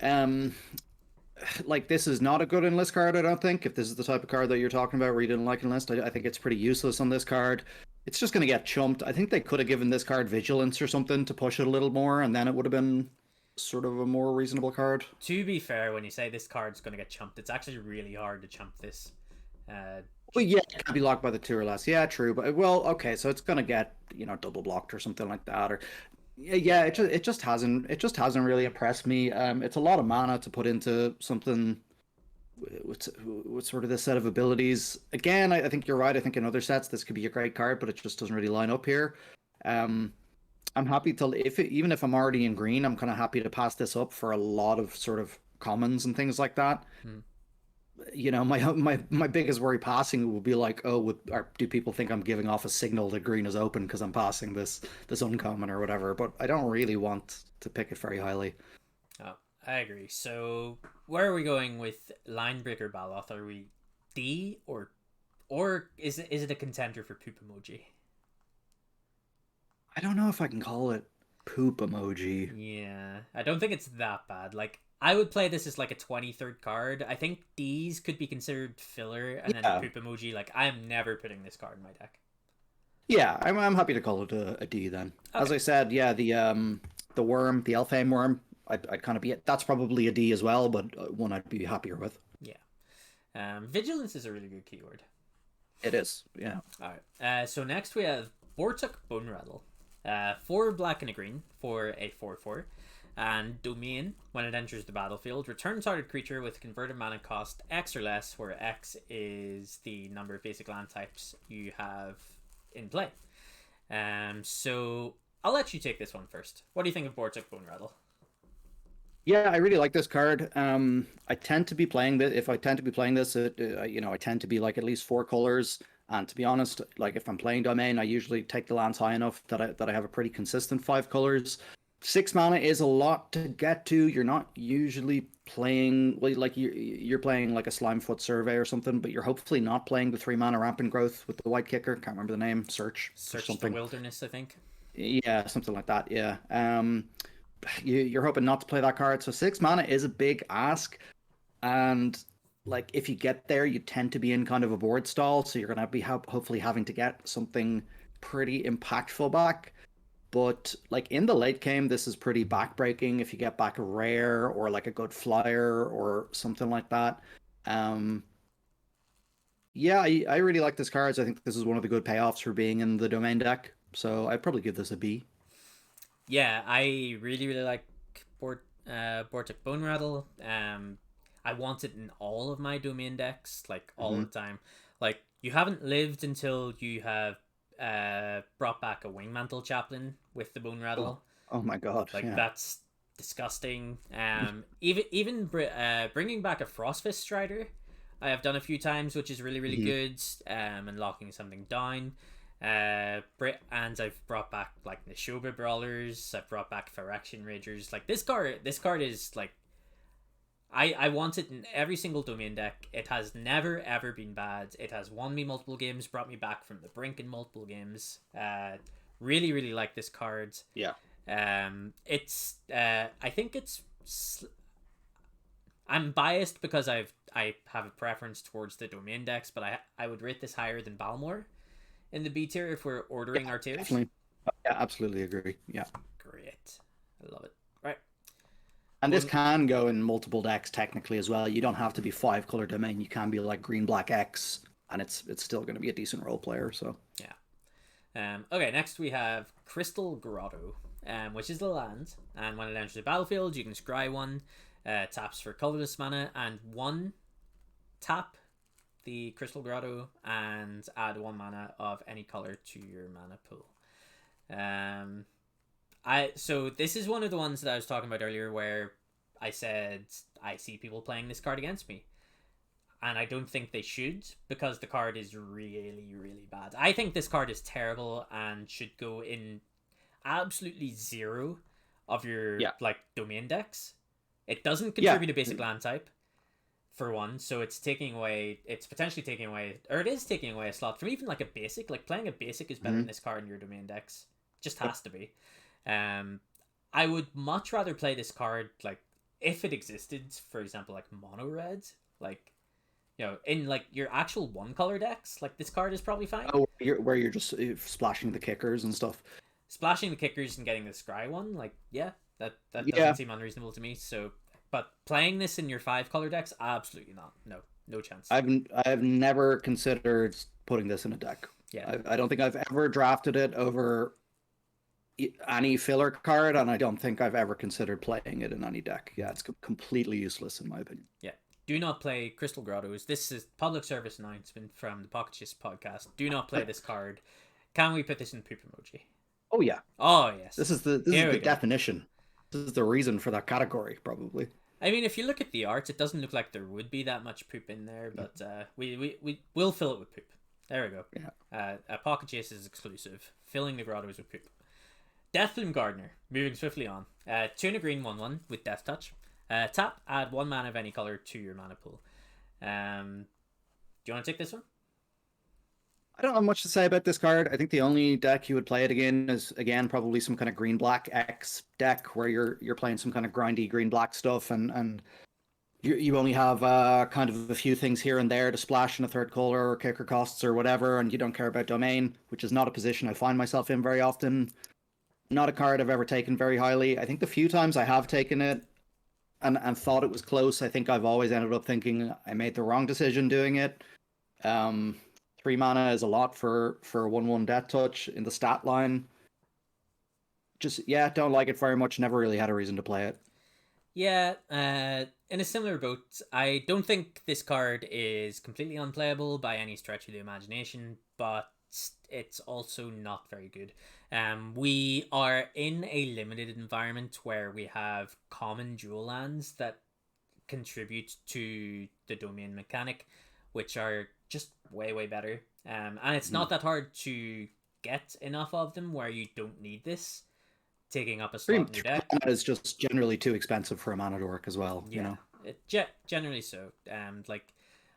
Like, this is not a good enlist card, I don't think. If this is the type of card that you're talking about where you didn't like enlist, I think it's pretty useless on this card. It's just going to get chumped. I think they could have given this card Vigilance or something to push it a little more, and then it would have been sort of a more reasonable card. To be fair, when you say this card's going to get chumped, it's actually really hard to chump this. Well, yeah, it can't be locked by the 2 or less. Yeah, true. But, well, okay, so it's going to get, double blocked or something like that. Or yeah, it just hasn't really impressed me. It's a lot of mana to put into something with sort of this set of abilities. Again, I think you're right. I think in other sets this could be a great card, but it just doesn't really line up here. I'm happy to, even if I'm already in green, I'm kind of happy to pass this up for a lot of sort of commons and things like that. My biggest worry passing will be like, do people think I'm giving off a signal that green is open because I'm passing this uncommon or whatever? But I don't really want to pick it very highly. Oh, I agree. So where are we going with Linebreaker Baloth? Are we D or is it a contender for Poop Emoji? I don't know if I can call it poop emoji. Yeah, I don't think it's that bad. Like, I would play this as like a 23rd card. I think these could be considered filler, and then the Yeah, poop emoji, like, I am never putting this card in my deck. yeah, I'm happy to call it a D then. As Okay. I said, yeah, the worm, the Elfhame worm, I'd kind of be that's probably a D as well, but one I'd be happier with. Yeah. Vigilance is a really good keyword. It is, yeah. All right. So next we have Vortuk Bone Rattle. 4 black and a green for a 4/4. And Domain, when it enters the battlefield, return target creature with converted mana cost X or less, where X is the number of basic land types you have in play. So I'll let you take this one first. What do you think of Vortuk Bone Rattle? Yeah, I really like this card. I tend to be playing this. If I tend to be playing this, I tend to be like at least 4 colors. And to be honest, like if I'm playing Domain, I usually take the lands high enough that I have a pretty consistent 5 colors. 6 mana is a lot to get to. You're not usually playing like you're playing like a Slimefoot Survey or something, but you're hopefully not playing the 3 mana Rampant Growth with the white kicker. Can't remember the name. Search or Search the something. Wilderness, I think. Yeah, something like that. Yeah. You're hoping not to play that card. So 6 mana is a big ask, and like if you get there, you tend to be in kind of a board stall. So you're gonna be hopefully having to get something pretty impactful back. But like in the late game, this is pretty backbreaking if you get back a rare or like a good flyer or something like that. Um, yeah, I really like this card. I think this is one of the good payoffs for being in the domain deck. So I'd probably give this a B. Yeah, I really, really like Vortic Bone Rattle. I want it in all of my domain decks, like all Hmm. the time. Like, you haven't lived until you have brought back a Wingmantle Chaplain with the Bone Oh, Rattle. oh my God. Like, Yeah. that's disgusting. Even bringing back a Frostfist Strider, I have done a few times, which is really, really Mhm. good. And locking something down. And I've brought back like Neshoba Brawlers. I've brought back Phyrexian Ragers. Like, this card is like, I want it in every single domain deck. It has never ever been bad. It has won me multiple games, brought me back from the brink in multiple games. Really, really like this card. Yeah. I think I'm biased because I have a preference towards the domain decks, but I would rate this higher than Balmor in the B tier if we're ordering Yeah, our tiers. definitely. Yeah, absolutely agree. Yeah. Great. I love it. Right. And this Going, can go in multiple decks technically as well. You don't have to be 5 color domain. You can be like green, black, X, and it's still going to be a decent role player. So yeah. Okay, next we have Crystal Grotto, which is the land, and when it enters the battlefield, you can scry one, taps for colorless mana, and one tap the Crystal Grotto and add 1 mana of any color to your mana pool. So this is one of the ones that I was talking about earlier where I said I see people playing this card against me. And I don't think they should, because the card is really, really bad. I think this card is terrible and should go in absolutely zero of your yeah, like domain decks. It doesn't yeah, contribute a basic land type, for one, so it's potentially taking away, or it is taking away a slot from even like a basic. Like, playing a basic is better hmm than this card in your domain decks. Just yep, has to be. Um, I would much rather play this card like if it existed, for example, like mono red, like, in like your actual 1 color decks. Like, this card is probably fine. Oh, where you're just splashing the kickers and stuff. Splashing the kickers and getting the scry one, like, yeah, that doesn't Yeah, seem unreasonable to me. So, but playing this in your 5 color decks, absolutely not. No, no chance. I've never considered putting this in a deck. Yeah, I don't think I've ever drafted it over any filler card, and I don't think I've ever considered playing it in any deck. Yeah, it's completely useless in my opinion. yeah. Do not play Crystal Grottos. This is public service announcement from the Pocket Gist podcast. Do not play this card. Can we put this in poop emoji? Oh yeah, Oh yes. this is Here the we go. definition. This is the reason for that category, probably. I mean, if you look at the art, it doesn't look like there would be that much poop in there, but we will fill it with poop. There we go. Yeah. A Pocket Chase is exclusive, filling the grottos with poop. Deathbloom Gardener, moving swiftly on. 2 and a green 1/1 with Death Touch. Tap, add 1 mana of any color to your mana pool. Do you want to take this one? I don't have much to say about this card. I think the only deck you would play it again is probably some kind of green black X deck where you're playing some kind of grindy green black stuff and you only have kind of a few things here and there to splash in a third color or kicker costs or whatever, and you don't care about domain, which is not a position I find myself in very often. Not a card I've ever taken very highly. I think the few times I have taken it and thought it was close, I think I've always ended up thinking I made the wrong decision doing it. 3 mana is a lot for a 1/1 Death Touch in the stat line. Just, yeah, don't like it very much. Never really had a reason to play it. Yeah, in a similar boat, I don't think this card is completely unplayable by any stretch of the imagination, but it's also not very good. We are in a limited environment where we have common dual lands that contribute to the domain mechanic, which are just way better. And it's not that hard to get enough of them where you don't need this taking up a slot in your deck. Is just generally too expensive for a mana to work as well. Yeah, you know, generally so. Like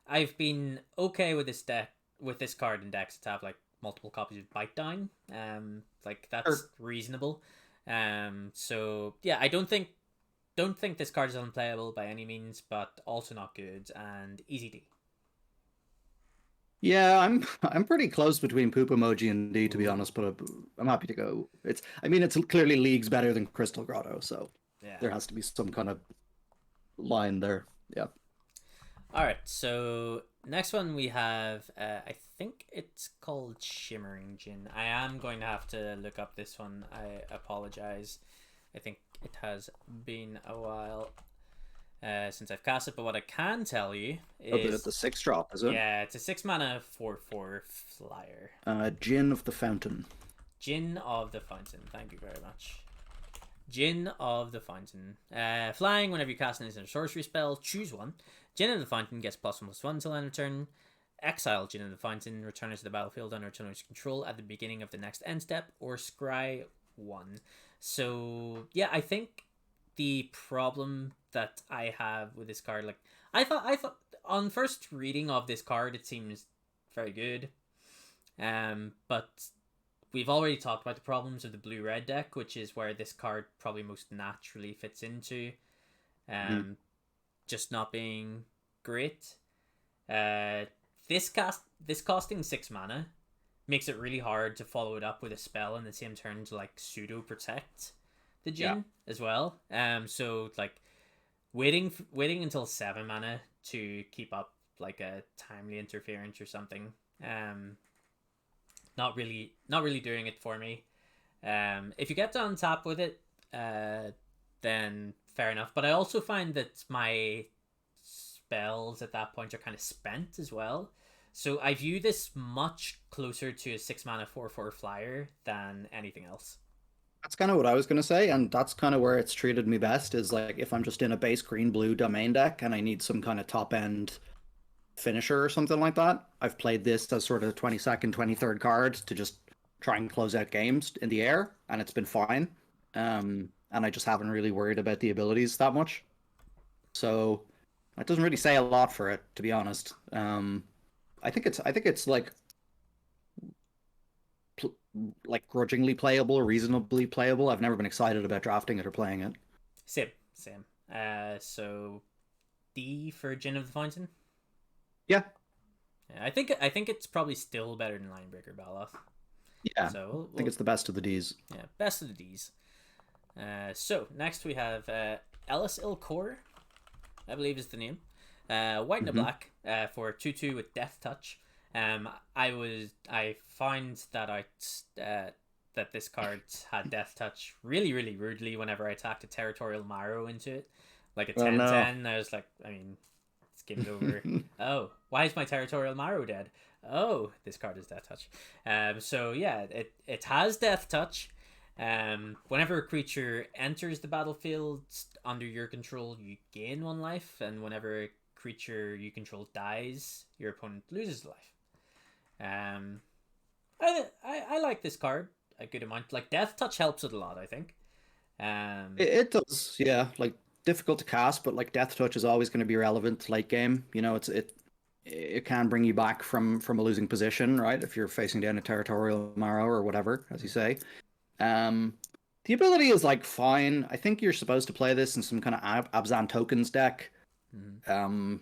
I've been okay with this deck, with this card in decks that have like multiple copies of Bite Down. Like that's reasonable. So yeah, I don't think this card is unplayable by any means, but also not good and easy D. Yeah, I'm pretty close between Poop Emoji and D, to be honest, but I'm happy to go. It's clearly leagues better than Crystal Grotto, so yeah, there has to be some kind of line there. Yeah. All right, so next one we have, I think it's called Shimmering Djinn. I am going to have to look up this one. I apologize. I think it has been a while since I've cast it, but what I can tell you is... the 6-drop, is it? Yeah, it's a 6-mana 4/4 flyer. Djinn of the Fountain. Djinn of the Fountain, thank you very much. Djinn of the Fountain. Flying, whenever you cast an instant sorcery spell, choose one. Djinn of the Fountain gets +1/+1 till end of turn. Exile Djinn of the Fountain, return it to the battlefield under its control at the beginning of the next end step, or scry 1. So, yeah, I think the problem that I have with this card, like, I thought on first reading of this card, it seems very good. But we've already talked about the problems of the blue-red deck, which is where this card probably most naturally fits into. Just not being great. This costing 6 mana makes it really hard to follow it up with a spell in the same turn to like pseudo protect the Djinn as well. So like waiting until 7 mana to keep up like a timely interference or something. Not really doing it for me. If you get to untap with it, then fair enough. But I also find that my spells at that point are kind of spent as well. So I view this much closer to a 6-mana 4/4 flyer than anything else. That's kind of what I was going to say, and that's kind of where it's treated me best, is like if I'm just in a base green-blue domain deck and I need some kind of top-end finisher or something like that, I've played this as sort of 22nd, 23rd card to just try and close out games in the air, and it's been fine. And I just haven't really worried about the abilities that much. So it doesn't really say a lot for it, to be honest. I think it's like grudgingly playable, reasonably playable. I've never been excited about drafting it or playing it. Same. So D for Djinn of the Fountain. Yeah. I think it's probably still better than Linebreaker Baloth. Yeah. So I think it's the best of the Ds. Yeah, best of the Ds. So next we have Ellis Ilkor, I believe is the name. White and a black for 2/2 with Death Touch. I found that that this card had Death Touch really rudely whenever I attacked a Territorial Marrow into it, like a 10/10. I was like, I mean, it's game over. Oh, why is my Territorial Marrow dead? Oh, this card is Death Touch. So yeah, it has Death Touch. Whenever a creature enters the battlefield under your control, you gain 1 life, and whenever a creature you control dies, your opponent loses life. I like this card a good amount. Like Death Touch helps it a lot, I think. It does, yeah. Like difficult to cast, but like Death Touch is always going to be relevant late game. You know, it can bring you back from a losing position, right? If you're facing down a territorial marrow or whatever, as you say. Um, the ability is like fine. I think you're supposed to play this in some kind of Abzan tokens deck. Mm-hmm. Um,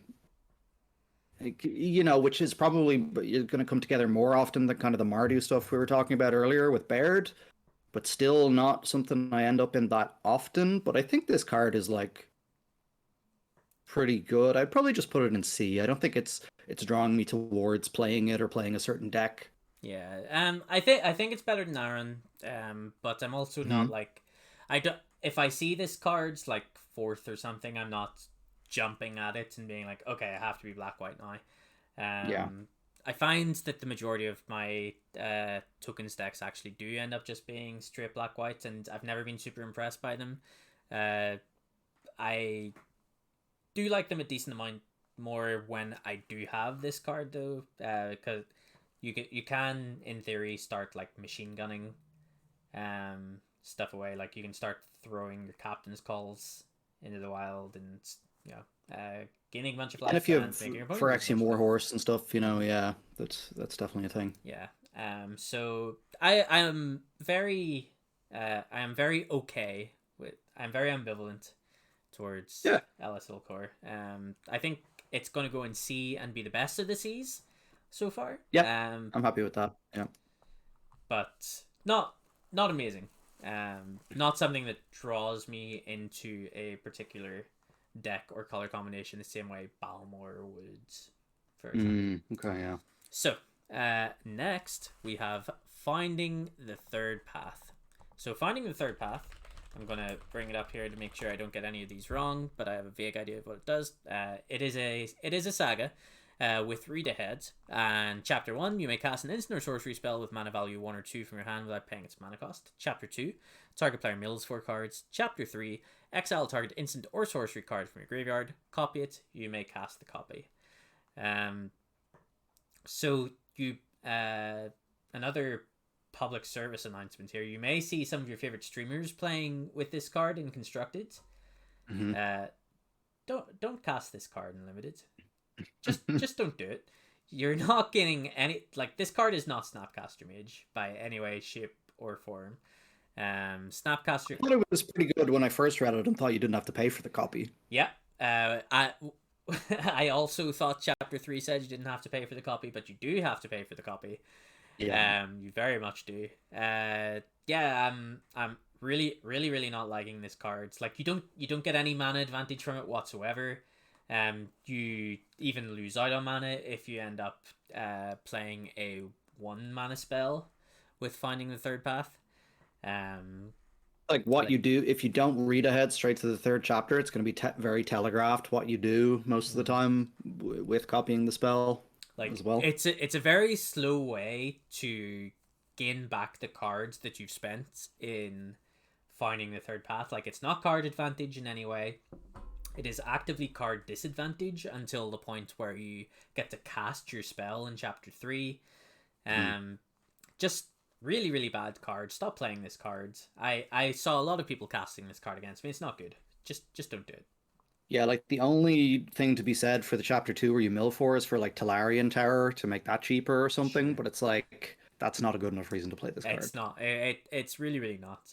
you know, which is probably going to come together more often than kind of the Mardu stuff we were talking about earlier with Baird, but still not something I end up in that often. But I think this card is like pretty good. I'd probably just put it in C. I don't think it's drawing me towards playing it or playing a certain deck. Yeah. I think it's better than Aaron. But I'm also not Hmm. like, I don't. If I see this card's like fourth or something, I'm not jumping at it and being like, okay, I have to be black white now. Yeah. I find that the majority of my tokens decks actually do end up just being straight black white, and I've never been super impressed by them. Uh, I do like them a decent amount more when I do have this card though, because you can in theory start like machine gunning stuff away. Like you can start throwing your captain's calls into the wild, and you know gaining a bunch of And if life you and have making your opponent lose a Phyrexian bunch of life. Warhorse and stuff, you know, yeah, that's definitely a thing. Yeah. So I am very okay with, I'm very ambivalent towards Yeah, LSL Core. I think it's going to go in C and be the best of the C's so far. yeah, I'm happy with that. Yeah. But not amazing. Not something that draws me into a particular deck or color combination the same way Balmor would, for example. Okay, yeah. So, next we have Finding the Third Path. So, Finding the Third Path, I'm going to bring it up here to make sure I don't get any of these wrong, but I have a vague idea of what it does. It is a saga with read ahead, and Chapter 1, you may cast an instant or sorcery spell with mana value 1 or 2 from your hand without paying its mana cost. Chapter 2, target player mills 4 cards. Chapter 3, exile target instant or sorcery card from your graveyard. Copy it, you may cast the copy. Um, so you another public service announcement here. You may see some of your favorite streamers playing with this card in Constructed. Hmm. Uh, don't cast this card in Limited. Just don't do it. You're not getting any, like, this card is not Snapcaster Mage by any way, shape, or form. Snapcaster. I thought it was pretty good when I first read it and thought you didn't have to pay for the copy. Yeah. I I also thought Chapter 3 said you didn't have to pay for the copy, but you do have to pay for the copy. Yeah. You very much do. Yeah, I'm really not liking this card. It's like you don't get any mana advantage from it whatsoever. You even lose out on mana if you end up playing a 1 mana spell with Finding the Third Path. Um, Like what like you do, if you don't read ahead straight to the third chapter, it's going to be very telegraphed what you do most of the time with copying the spell like as well. it's a very slow way to gain back the cards that you've spent in Finding the Third Path. Like, it's not card advantage in any way. It is actively card disadvantage until the point where you get to cast your spell in Chapter 3. Mm. Just really bad card. Stop playing this card. I saw a lot of people casting this card against me. It's not good. Just don't do it. Yeah, like the only thing to be said for the chapter 2 where you mill for is for like Talarian Terror to make that cheaper or something, Sure. but it's like that's not a good enough reason to play this It's card. not. It's really not.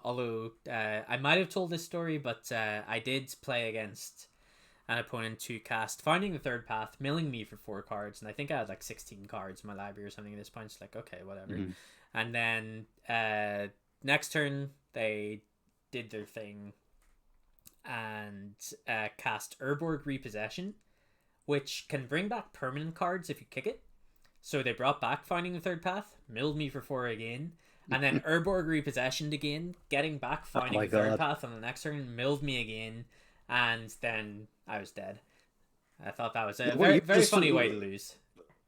Although I might have told this story, but I did play against an opponent to cast Finding the Third Path, milling me for 4 cards, and I think I had like 16 cards in my library or something at this point. It's like, okay, whatever. Hmm. And then next turn they did their thing and cast Urborg Repossession, which can bring back permanent cards if you kick it. So they brought back Finding the Third Path, milled me for 4 again, and then Urborg Repossessioned again, getting back Oh Finding my the Third god. Path on the next turn, milled me again, and then I was dead. I thought that was a What, very very funny way to lose.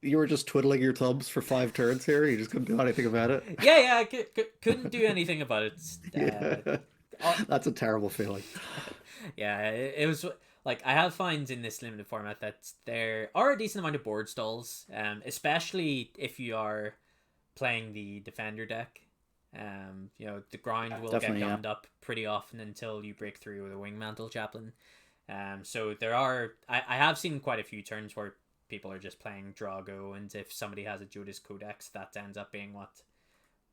you were just twiddling your thumbs for 5 turns here? You just couldn't do anything about it? Yeah, I couldn't do anything about it. Yeah. Uh, That's a terrible feeling. yeah, it was like, I have finds in this limited format that there are a decent amount of board stalls, especially if you are playing the defender deck. The grind will get Definitely, yeah. gummed up pretty often until you break through with a Wingmantle Chaplain. So there are, I have seen quite a few turns where people are just playing Drago, and if somebody has a Judas Codex, that ends up being what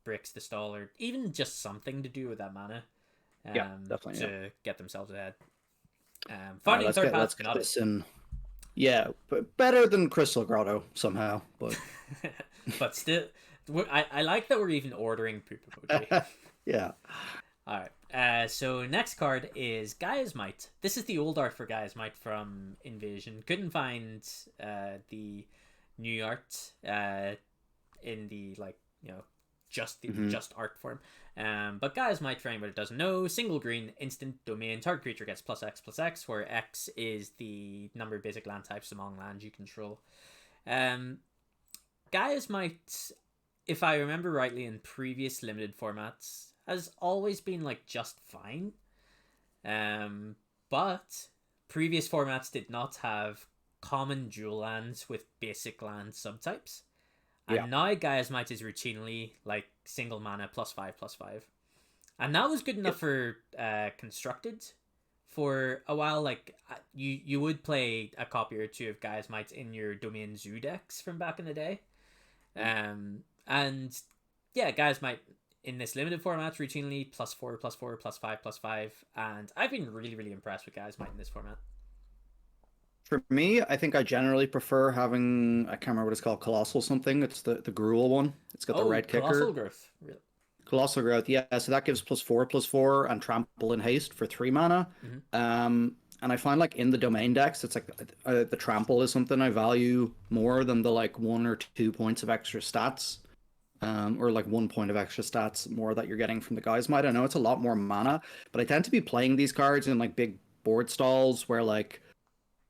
breaks the stall, or even just something to do with that mana. Definitely to get themselves ahead. Finding third path's not it. Yeah, but better than Crystal Grotto somehow, but but still, I like that we're even ordering poop emoji. Yeah. All right. So next card is Gaia's Might. This is the old art for Gaia's Might from Invasion. Couldn't find the new art in the just art form. But Gaia's Might, for anybody that doesn't know, single green, instant domain, target creature gets +X/+X, where X is the number of basic land types among lands you control. Gaia's Might, if I remember rightly in previous limited formats, has always been like just fine. But previous formats did not have common dual lands with basic land subtypes. And now Gaia's Might is routinely like single mana +5/+5. And that was good enough for Constructed for a while. Like you would play a copy or two of Gaia's Might in your Domain Zoo decks from back in the day. And yeah, Gaia's Might in this limited format routinely +4/+4, +5/+5. And I've been really, really impressed with Gaia's Might in this format. For me, I think I generally prefer having, I can't remember what it's called, Colossal something. It's the Gruul one. It's got the red kicker. Colossal Growth. Really? Colossal Growth, yeah. So that gives +4/+4 and Trample and Haste for 3 mana. And I find like in the domain decks, it's like the Trample is something I value more than the like 1 or 2 points of extra stats. Or like 1 point of extra stats more that you're getting from the Gaia's Might. I know it's a lot more mana, but I tend to be playing these cards in like big board stalls where like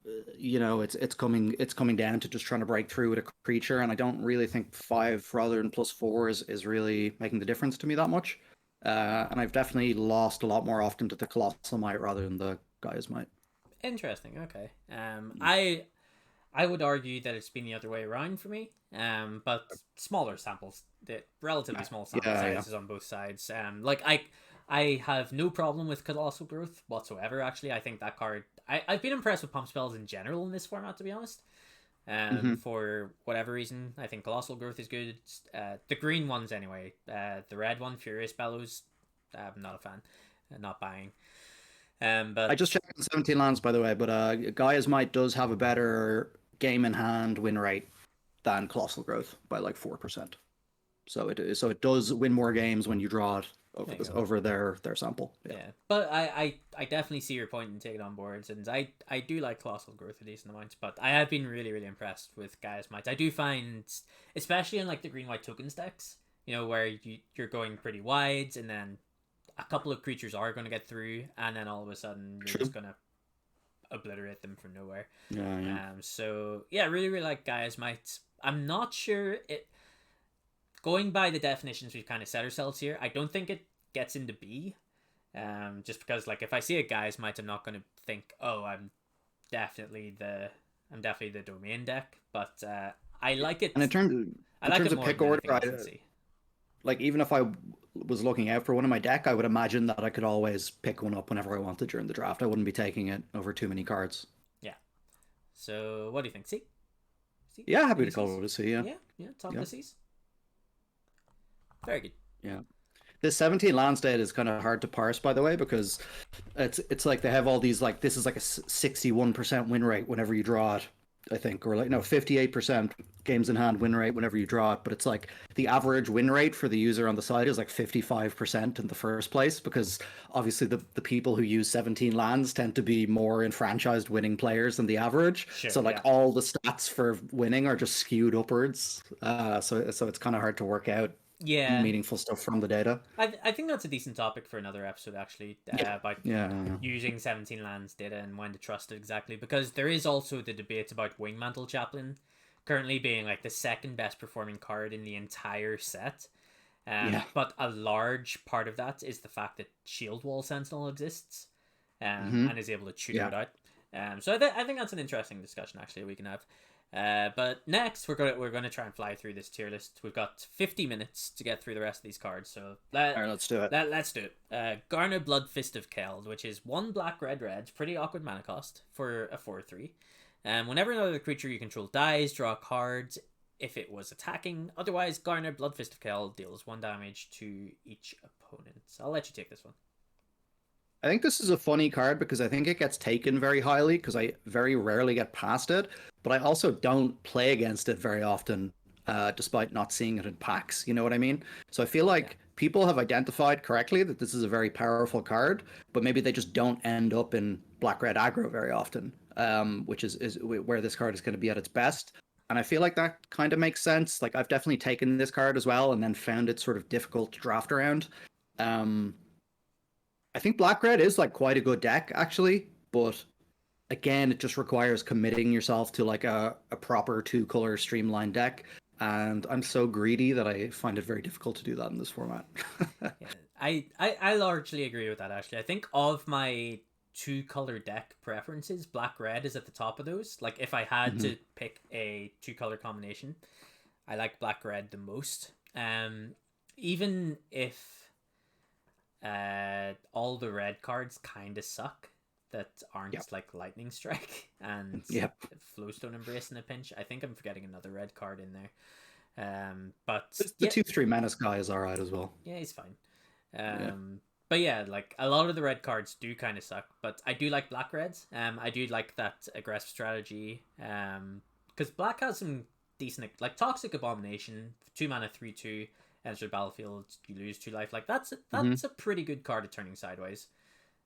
it's coming down to just trying to break through with a creature, and I don't really think 5 rather than +4 is really making the difference to me that much. And I've definitely lost a lot more often to the Colossal Might rather than the Gaia's Might. Interesting. Okay. I would argue that it's been the other way around for me. But smaller samples, the relatively small sample sizes on both sides. Like I have no problem with Colossal Growth whatsoever. Actually, I think that card. I've been impressed with pump spells in general in this format, to be honest. For whatever reason, I think Colossal Growth is good. The green ones, anyway. The red one, Furious Bellows, I'm not a fan. Not buying. But I just checked on 17 lands, by the way. But Gaia's Might does have a better game in hand win rate than Colossal Growth by like 4%. So it does win more games when you draw it over their sample. Yeah. But I definitely see your point and take it on board, and I do like Colossal Growth a decent amount, but I have been really, really impressed with Gaia's Might. I do find, especially in like the green-white tokens decks, where you're going pretty wide, and then a couple of creatures are going to get through, and then all of a sudden you're just going to obliterate them from nowhere. So yeah, really, really like Gaia's Might. I'm not sure it. Going by the definitions we've kind of set ourselves here, I don't think it gets into B. Just because, like, if I see a Gaia's Might, I'm not going to think, oh, I'm definitely the domain deck. But I like it. And in terms of pick order, like, even if I was looking out for one in my deck, I would imagine that I could always pick one up whenever I wanted during the draft. I wouldn't be taking it over too many cards. Yeah. So, what do you think? C? Yeah, happy to call it a C. Yeah. Top of the C's. Very good. Yeah. This 17 land state is kind of hard to parse, by the way, because it's like they have all these, like, this is like a 61% win rate whenever you draw it, I think, or like, no, 58% games in hand win rate whenever you draw it, but it's like the average win rate for the user on the side is like 55% in the first place, because obviously the people who use 17 lands tend to be more enfranchised winning players than the average. So like all the stats for winning are just skewed upwards. So it's kind of hard to work out meaningful stuff from the data. I think that's a decent topic for another episode, actually, about using 17 lands data and when to trust it exactly, because there is also the debate about Wingmantle Chaplain currently being like the second best performing card in the entire set. But a large part of that is the fact that Shield Wall Sentinel exists and is able to tune it out. So I think that's an interesting discussion, actually, we can have. But next we're gonna try and fly through this tier list. We've got 50 minutes to get through the rest of these cards, so all right, let's do it. Let's do it. Garner Blood Fist of Keld, which is 1 black red, pretty awkward mana cost for a 4/3. Whenever another creature you control dies, draw a card if it was attacking. Otherwise, Garner, Blood Fist of Kel deals 1 damage to each opponent. I'll let you take this one. I think this is a funny card because I think it gets taken very highly because I very rarely get past it, but I also don't play against it very often, despite not seeing it in packs. You know what I mean? So I feel like people have identified correctly that this is a very powerful card, but maybe they just don't end up in black-red aggro very often, which is where this card is going to be at its best. And I feel like that kind of makes sense. Like I've definitely taken this card as well and then found it sort of difficult to draft around. I think black red is like quite a good deck actually, but again, it just requires committing yourself to like a proper 2-color streamlined deck. And I'm so greedy that I find it very difficult to do that in this format. Yeah, I largely agree with that actually. I think of my 2-color deck preferences, black red is at the top of those. Like if I had to pick a 2-color combination, I like black red the most. Even if all the red cards kind of suck that aren't like Lightning Strike and Flowstone Embrace in a pinch. I think I'm forgetting another red card in there. But the 2/3 Menace guy is alright as well. Yeah, he's fine. But yeah, like a lot of the red cards do kind of suck, but I do like black reds. I do like that aggressive strategy. Because black has some decent, like Toxic Abomination, 2 mana 3/2. Enter the battlefield, you lose 2 life. Like that's a pretty good card at turning sideways.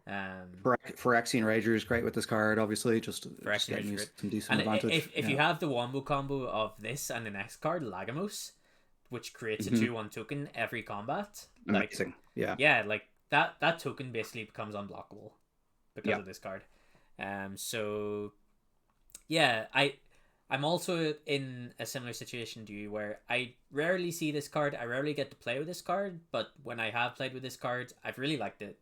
Phyrexian Rager is great with this card, obviously. Just getting you some decent advantage. If you have the wombo combo of this and the next card, Lagamos, which creates a 2/1 token every combat. Amazing. Like, yeah, like that token basically becomes unblockable because of this card. So yeah, I'm also in a similar situation to you where I rarely see this card. I rarely get to play with this card, but when I have played with this card, I've really liked it.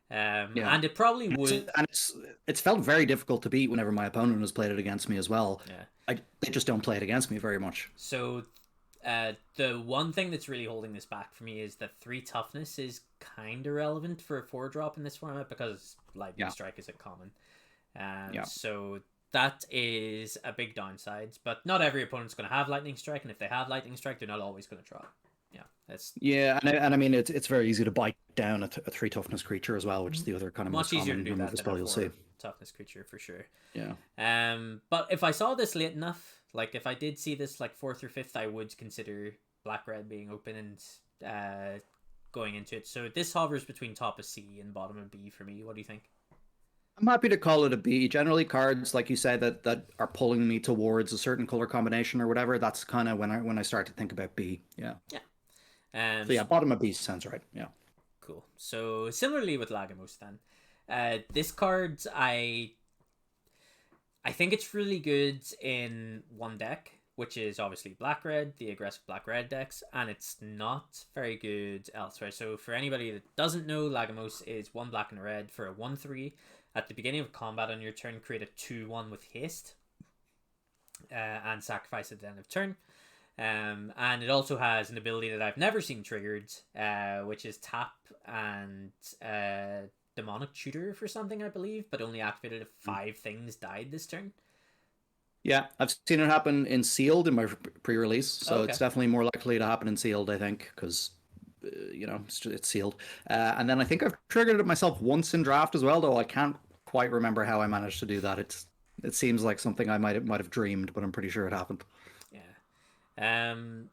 And it probably would. And it's felt very difficult to beat whenever my opponent has played it against me as well. Yeah. They just don't play it against me very much. So the one thing that's really holding this back for me is that 3 toughness is kind of relevant for a 4-drop in this format because Lightning Strike is a common. So that is a big downside, but not every opponent's going to have Lightning Strike, and if they have Lightning Strike, they're not always going to draw. And I mean it's very easy to bite down a 3 toughness creature as well, which is the other kind of much most easier to do that the spell you'll see. Toughness creature for sure. Yeah. But if I saw this late enough, like if I did see this like 4th or 5th, I would consider black red being open and going into it. So this hovers between top of C and bottom of B for me. What do you think? I'm happy to call it a B. Generally, cards like you said that are pulling me towards a certain color combination or whatever. That's kind of when I start to think about B. Yeah. So yeah, bottom of B sounds right. Yeah. Cool. So similarly with Lagamos, then, this card I think it's really good in one deck, which is obviously black red, the aggressive black red decks, and it's not very good elsewhere. So for anybody that doesn't know, Lagamos is 1 black and a red for a 1/3. At the beginning of combat on your turn, create a 2/1 with haste, and sacrifice at the end of turn. And it also has an ability that I've never seen triggered, which is tap and demonic tutor for something, I believe, but only activated if 5 things died this turn. Yeah, I've seen it happen in sealed in my pre-release, so it's definitely more likely to happen in sealed, I think, because it's sealed. And then I think I've triggered it myself once in draft as well, though I can't quite remember how I managed to do that. It seems like something I might have dreamed, but I'm pretty sure it happened.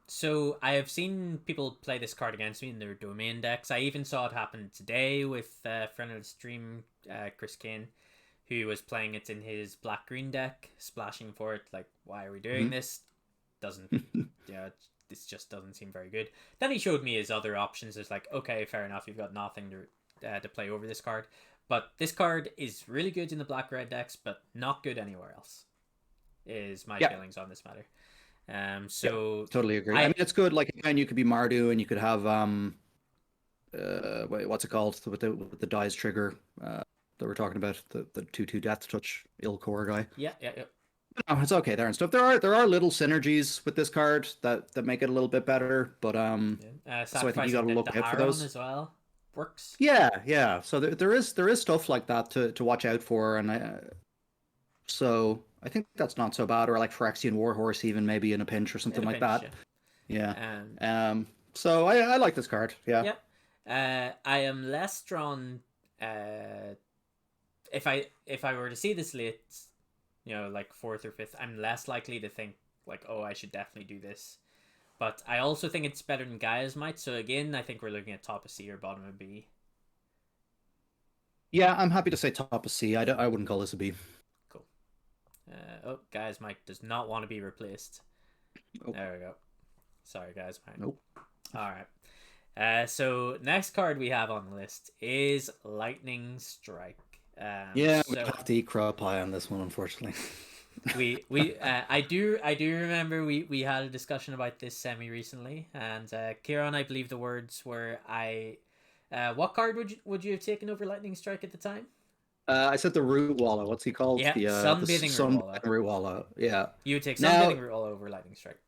So I have seen people play this card against me in their domain decks. I even saw it happen today with a friend of the stream, Chris Kane, who was playing it in his black-green deck, splashing for it. Like, why are we doing this? This just doesn't seem very good. Then he showed me his other options. It's like, okay, fair enough, you've got nothing to play over this card. But this card is really good in the black-red decks, but not good anywhere else, is my feelings on this matter. Totally agree. I mean, it's good. Like, again, you could be Mardu, and you could have what's it called with the dies trigger that we're talking about, the 2/2 death touch Ilkor guy. Yeah. Oh, it's okay there and stuff. There are little synergies with this card that make it a little bit better, but so I think you got to look out for those as well. Works. Yeah. So there is stuff like that to watch out for, and I think that's not so bad. Or like Phyrexian Warhorse, even maybe in a pinch or something like that. Yeah. So I like this card. Yeah. Yep. I am less drawn. If I were to see this late, like fourth or fifth, I'm less likely to think like, oh, I should definitely do this. But I also think it's better than Gaia's Might. So again, I think we're looking at top of C or bottom of B. Yeah, I'm happy to say top of C. I wouldn't call this a B. Cool. Gaia's Might does not want to be replaced. Oh. There we go. Sorry, Gaia's Might. Nope. All right. So next card we have on the list is Lightning Strike. We have to eat crow pie on this one, unfortunately. I do remember we had a discussion about this semi recently, and Kieran, I believe the words were what card would you have taken over Lightning Strike at the time? I said the Root Wallow. What's he called? Yeah, Sunbathing Root Wallow. Yeah. You would take Sunbathing Root Wallow over Lightning Strike.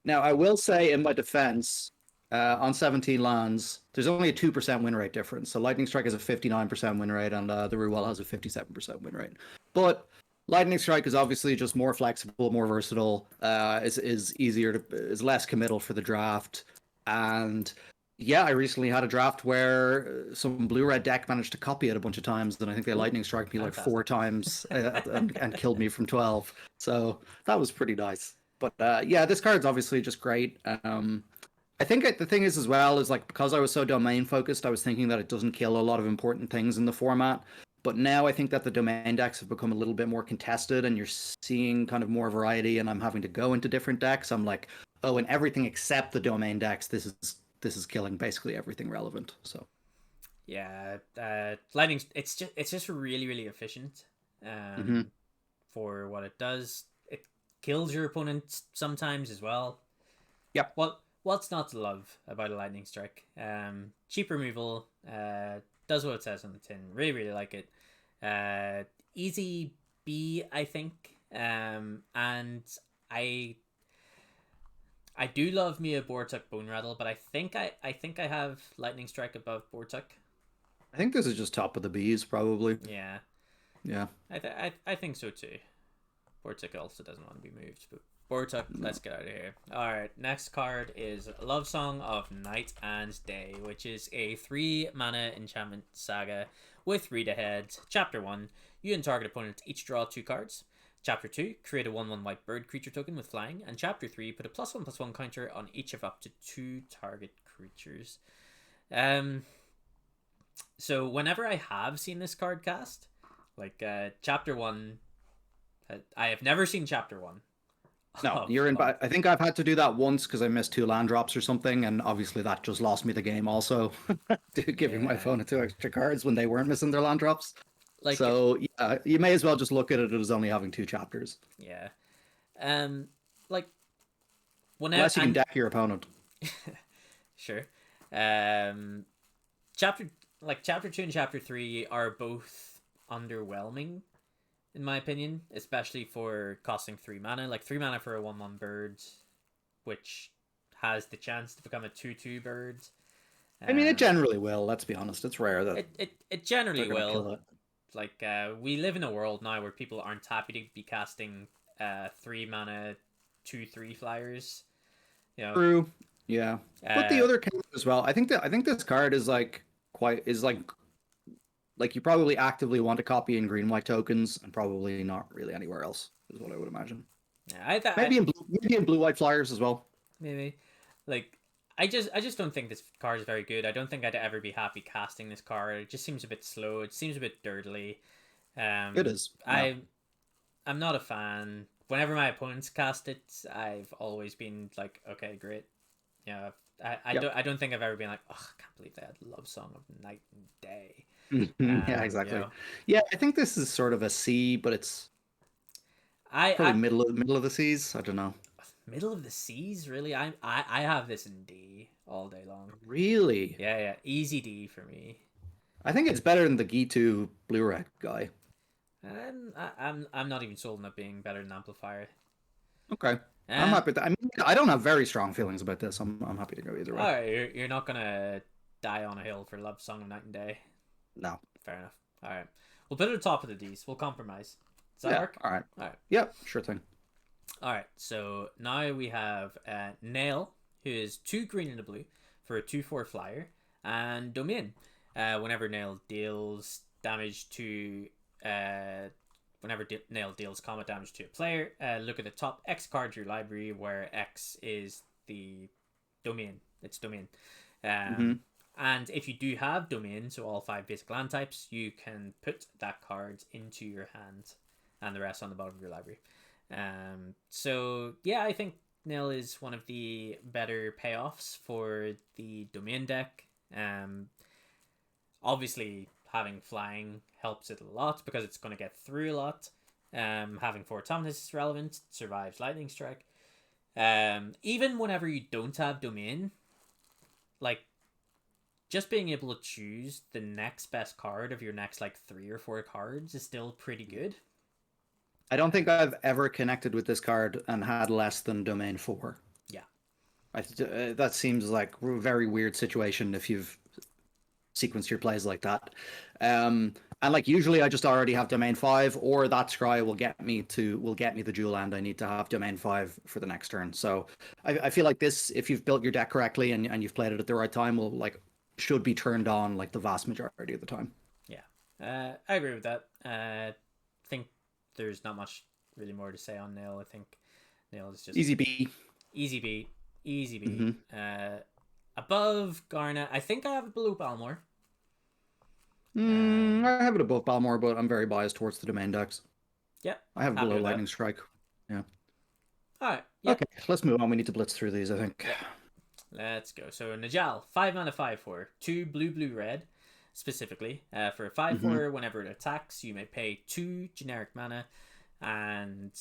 Now, I will say in my defense, on 17 lands, there's only a 2% win rate difference. So Lightning Strike has a 59% win rate, and the Root Wallow has a 57% win rate. But Lightning Strike is obviously just more flexible, more versatile, is easier is less committal for the draft. And yeah, I recently had a draft where some blue-red deck managed to copy it a bunch of times, and I think they Lightning Strike me like 4 times and killed me from 12. So that was pretty nice. But yeah, this card's obviously just great. I think the thing is as well is like, because I was so domain focused, I was thinking that it doesn't kill a lot of important things in the format. But now I think that the domain decks have become a little bit more contested, and you're seeing kind of more variety, and I'm having to go into different decks. I'm like, oh, and everything except the domain decks, this is killing basically everything relevant. So yeah, Lightning, it's just really, really efficient for what it does. It kills your opponent sometimes as well. Yep. What's not to love about a Lightning Strike? Cheap removal, does what it says on the tin. Really, really like it. Easy B, I think. And I do love me a Bortuk Bone Rattle, but I think I have Lightning Strike above Bortuk. I think this is just top of the Bs, probably. Yeah. Yeah. I think so too. Bortuk also doesn't want to be moved, but Bortuk, let's get out of here. Alright, next card is Love Song of Night and Day, which is a 3-mana enchantment saga with read ahead. Chapter 1, you and target opponent each draw 2 cards. Chapter 2, create a 1/1 white bird creature token with flying. And Chapter 3, put a +1/+1 counter on each of up to 2 target creatures. So whenever I have seen this card cast, like Chapter 1, I have never seen Chapter 1. No, you're in. I think I've had to do that once because I missed 2 land drops or something, and obviously that just lost me the game. Also, giving my opponent 2 extra cards when they weren't missing their land drops. Like, so yeah, you may as well just look at it as only having 2 chapters. Yeah, like unless you can deck your opponent. Sure. Chapter 2 and Chapter 3 are both underwhelming, in my opinion, especially for costing 3 mana. Like 3 mana for a 1/1 bird, which has the chance to become a 2/2 bird. I mean, it generally will. Let's be honest; it's rare that it generally will. Like we live in a world now where people aren't happy to be casting 3 mana 2/3 flyers. You know. True. Yeah, but the other case as well. I think this card is like you probably actively want to copy in green-white tokens, and probably not really anywhere else, is what I would imagine. Yeah, maybe in blue-white flyers as well. Maybe, like I just don't think this card is very good. I don't think I'd ever be happy casting this card. It just seems a bit slow. It seems a bit dirtily. It is. Yeah. I'm not a fan. Whenever my opponents cast it, I've always been like, okay, great. Yeah, I don't think I've ever been like, oh, I can't believe they had Love Song of Night and Day. Yeah, exactly. Yeah, I think this is sort of a C, but it's probably middle of the C's. I don't know. Middle of the C's, really? I have this in D all day long. Really? Yeah, easy D for me. I think it's better than the Gitu Blu-ray guy. I'm not even sold on it being better than Amplifier. Okay. I'm happy with that. I mean, I don't have very strong feelings about this. I'm happy to go either way. All right, you're not gonna die on a hill for Love Song of Night and Day. No. Fair enough. All right, we'll put it at the top of the D's. We'll compromise. Does that work? All right. All right. Yep. Sure thing. All right. So now we have Nail, who is 2 green and a blue for a 2/4 flyer, and Domain. Whenever Nail deals damage to Nail deals combat damage to a player, look at the top X card of your library, where X is the domain. It's domain. And if you do have domain, so all 5 basic land types, you can put that card into your hand, and the rest on the bottom of your library. So yeah, I think Nil is one of the better payoffs for the domain deck. Obviously, having flying helps it a lot because it's going to get through a lot. Having 4 toughness is relevant. Survives lightning strike. Even whenever you don't have domain, like, just being able to choose the next best card of your next, like, 3 or 4 cards is still pretty good. I don't think I've ever connected with this card and had less than domain 4. Yeah. That seems like a very weird situation if you've sequenced your plays like that. And like usually I just already have domain 5, or that scry will get me the dual land I need to have domain 5 for the next turn. So I feel like this, if you've built your deck correctly and you've played it at the right time, should be turned on like the vast majority of the time. Yeah. I agree with that. I think there's not much really more to say on Nail. I think Nail is just easy B. Above Garnet, I think I have it below Balmore. I have it above Balmore, but I'm very biased towards the domain decks. Yeah, I have it below Lightning Strike. Yeah. All right. Yep. Okay, let's move on. We need to blitz through these, I think. Yeah. Let's go. So Najal, 5 mana 5/4, 2 blue red, specifically for a 5/4. Whenever it attacks, you may pay 2 generic mana, and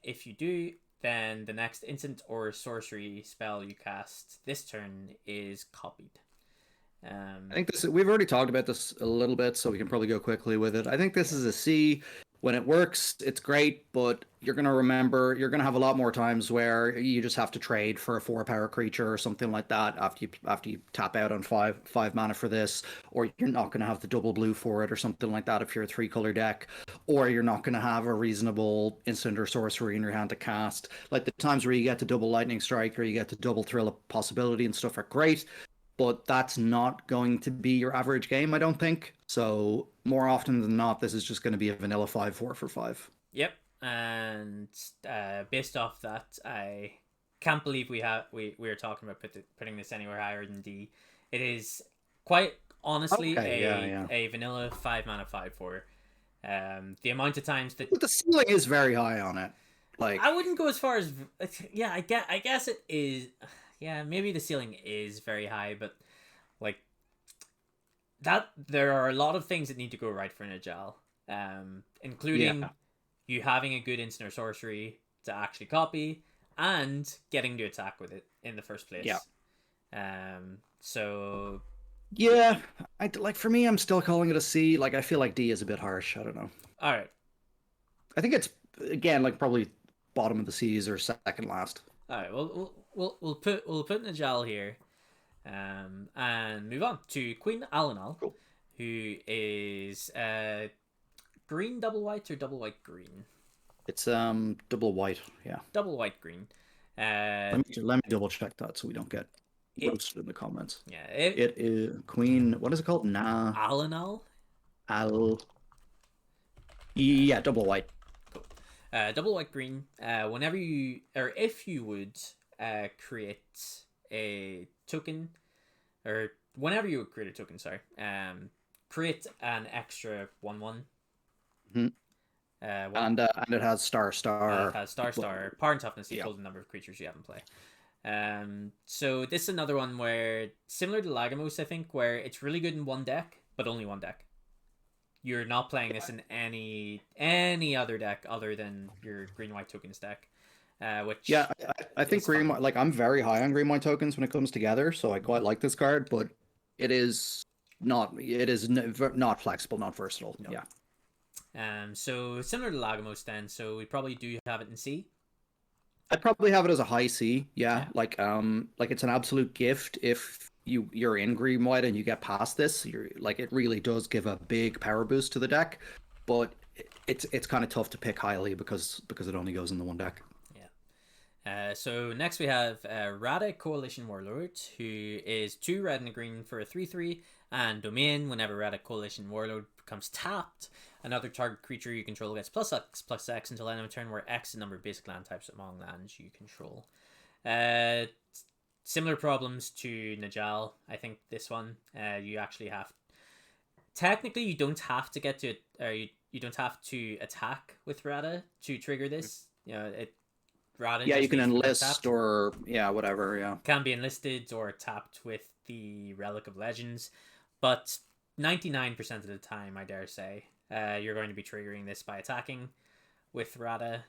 if you do, then the next instant or sorcery spell you cast this turn is copied. I think we've already talked about this a little bit, so we can probably go quickly with it. I think this is a C. When it works, it's great, but you're going to have a lot more times where you just have to trade for a 4-power creature or something like that after you tap out on 5 mana for this, or you're not going to have the double blue for it or something like that if you're a 3-color deck, or you're not going to have a reasonable instant or sorcery in your hand to cast. Like the times where you get to double Lightning Strike or you get to double Thrill of Possibility and stuff are great, but that's not going to be your average game, I don't think. So more often than not, this is just going to be a vanilla 5/4 for 5. Yep, and based off that, I can't believe we are talking about putting this anywhere higher than D. It is quite honestly a vanilla 5 mana 5/4. The amount of times that the ceiling is very high on it. Like, I wouldn't go as far as I guess it is. Yeah, maybe the ceiling is very high, but like that, there are a lot of things that need to go right for Najal, including you having a good instant or sorcery to actually copy and getting to attack with it in the first place. Yeah. So. Yeah, for me, I'm still calling it a C. Like, I feel like D is a bit harsh. I don't know. All right. I think it's again like probably bottom of the C's or second last. All right. Well, we'll put Najal here, and move on to Queen Alanal, cool. Who is green double white or double white green. It's double white, yeah. Double white green. Let me double check that so we don't get roasted in the comments. Yeah. It is Queen. What is it called? Alanal. Yeah, double white. Cool. Double white green. Whenever you if you would create a token, or whenever you would create a token, create an extra 1/1. Mm-hmm. And it has star. It has star. Power and toughness equal the number of creatures you have in play. So this is another one where, similar to Lagomos, I think, where it's really good in one deck, but only one deck. You're not playing this in any other deck other than your green-white tokens deck. Which I think green, like, I'm very high on green-white tokens when it comes together, so I quite like this card, but it is not flexible, not versatile. No. Yeah. So similar to Lagomos then, so we probably do have it in C. I'd probably have it as a high C. Yeah. Like it's an absolute gift if you're in green white and you get past this. It really does give a big power boost to the deck. But it's kind of tough to pick highly because it only goes in the one deck. So next we have Rada Coalition Warlord, who is 2 red and a green for a 3/3, and domain. Whenever Rada Coalition Warlord becomes tapped, another target creature you control gets +X until end of turn, where X is the number of basic land types among lands you control. Similar problems to Najal. I think this one, you actually have. Technically, you don't have to get to it, or you don't have to attack with Rada to trigger this. You know, Rada. Yeah, you can enlist or whatever. Yeah, can be enlisted or tapped with the Relic of Legends, but 99% of the time, I dare say, you're going to be triggering this by attacking with Rada.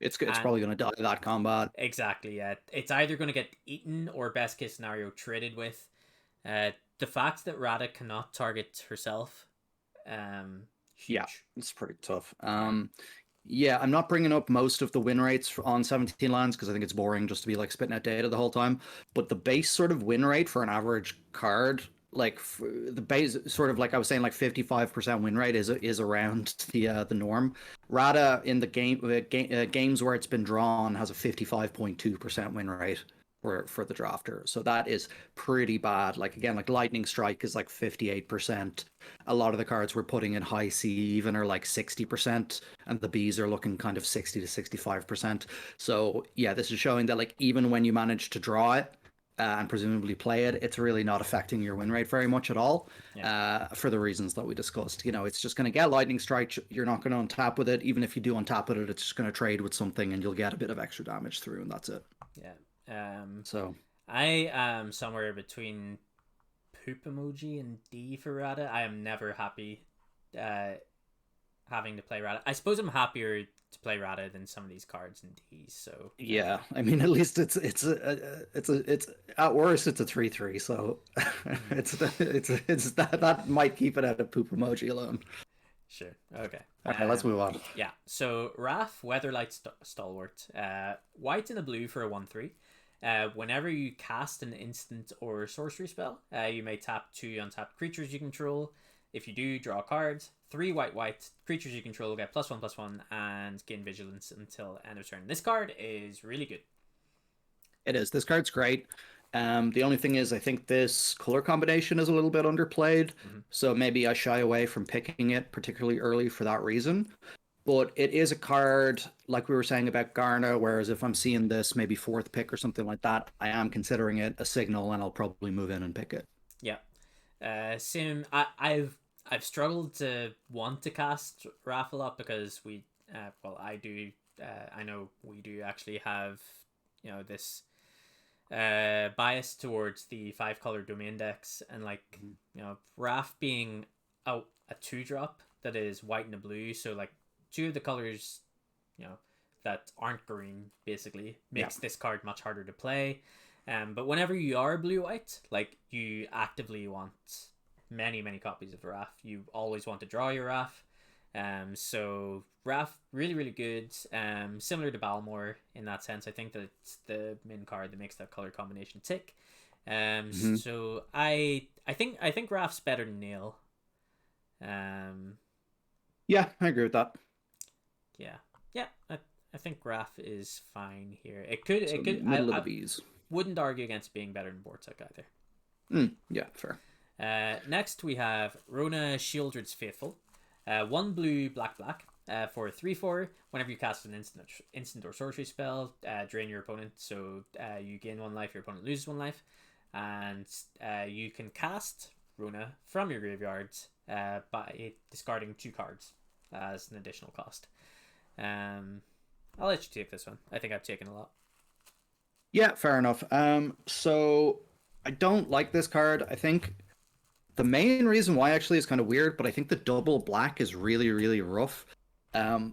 It's probably going to die that combat. Exactly. Yeah, it's either going to get eaten or best case scenario traded with. The fact that Rada cannot target herself, huge. Yeah, it's pretty tough. Yeah, I'm not bringing up most of the win rates on 17 lands because I think it's boring just to be like spitting out data the whole time. But the base sort of win rate for an average card, like the base sort of like I was saying, like 55% win rate is around the norm. Rada in the games where it's been drawn has a 55.2% win rate for the drafter. So that is pretty bad. Like again, like Lightning Strike is like 58%. A lot of the cards we're putting in high C even are like 60%, and the Bs are looking kind of 60 to 65%. So yeah, this is showing that like even when you manage to draw it and presumably play it, it's really not affecting your win rate very much at all. For the reasons that we discussed. You know, it's just going to get Lightning Strike. You're not going to untap with it. Even if you do untap with it, it's just going to trade with something and you'll get a bit of extra damage through, and that's it. Yeah. So I am somewhere between poop emoji and D for Rada. I am never happy having to play Rada. I suppose I'm happier to play Rada than some of these cards in D's. So yeah, I mean, at least it's at worst it's a 3/3. So it's that might keep it at a poop emoji alone. Sure. Okay. Okay, let's move on. Yeah. So Wrath, Weatherlight Stalwart, white and a blue for a 1/3. Whenever you cast an instant or sorcery spell, you may tap 2 untapped creatures you control. If you do, draw a card. 3 white creatures you control get +1/+1 and gain vigilance until end of turn. This card is really good. It is. This card's great. The only thing is, I think this color combination is a little bit underplayed, so maybe I shy away from picking it particularly early for that reason. But it is a card, like we were saying about Garna, whereas if I'm seeing this maybe 4th pick or something like that, I am considering it a signal and I'll probably move in and pick it. Yeah. Sim, I've struggled to want to cast Wrath a lot because I do, I know we do actually have, you know, this bias towards the 5-color domain decks, and like, you know, Wrath being a 2-drop that is white and a blue, so like 2 of the colors, you know, that aren't green basically makes this card much harder to play. But whenever you are blue-white, like, you actively want many copies of Wrath. You always want to draw your Wrath. So Wrath, really, really good. Similar to Balmor in that sense. I think that it's the main card that makes that color combination tick. So I think Wrath's better than Nail. Yeah, I agree with that. Yeah. I think Wrath is fine here. It could. Middle of the Bs. Wouldn't argue against being better than Vortek either. Yeah, fair. Next we have Rona Shieldred's Faithful. 1 blue, black, for a 3/4. Whenever you cast an instant or sorcery spell, drain your opponent. So you gain 1 life, your opponent loses 1 life. And you can cast Rona from your graveyard by discarding 2 cards as an additional cost. I'll let you take this one. I think I've taken a lot. Yeah, fair enough. So I don't like this card. I think the main reason why actually is kind of weird, but I think the double black is really, really rough. I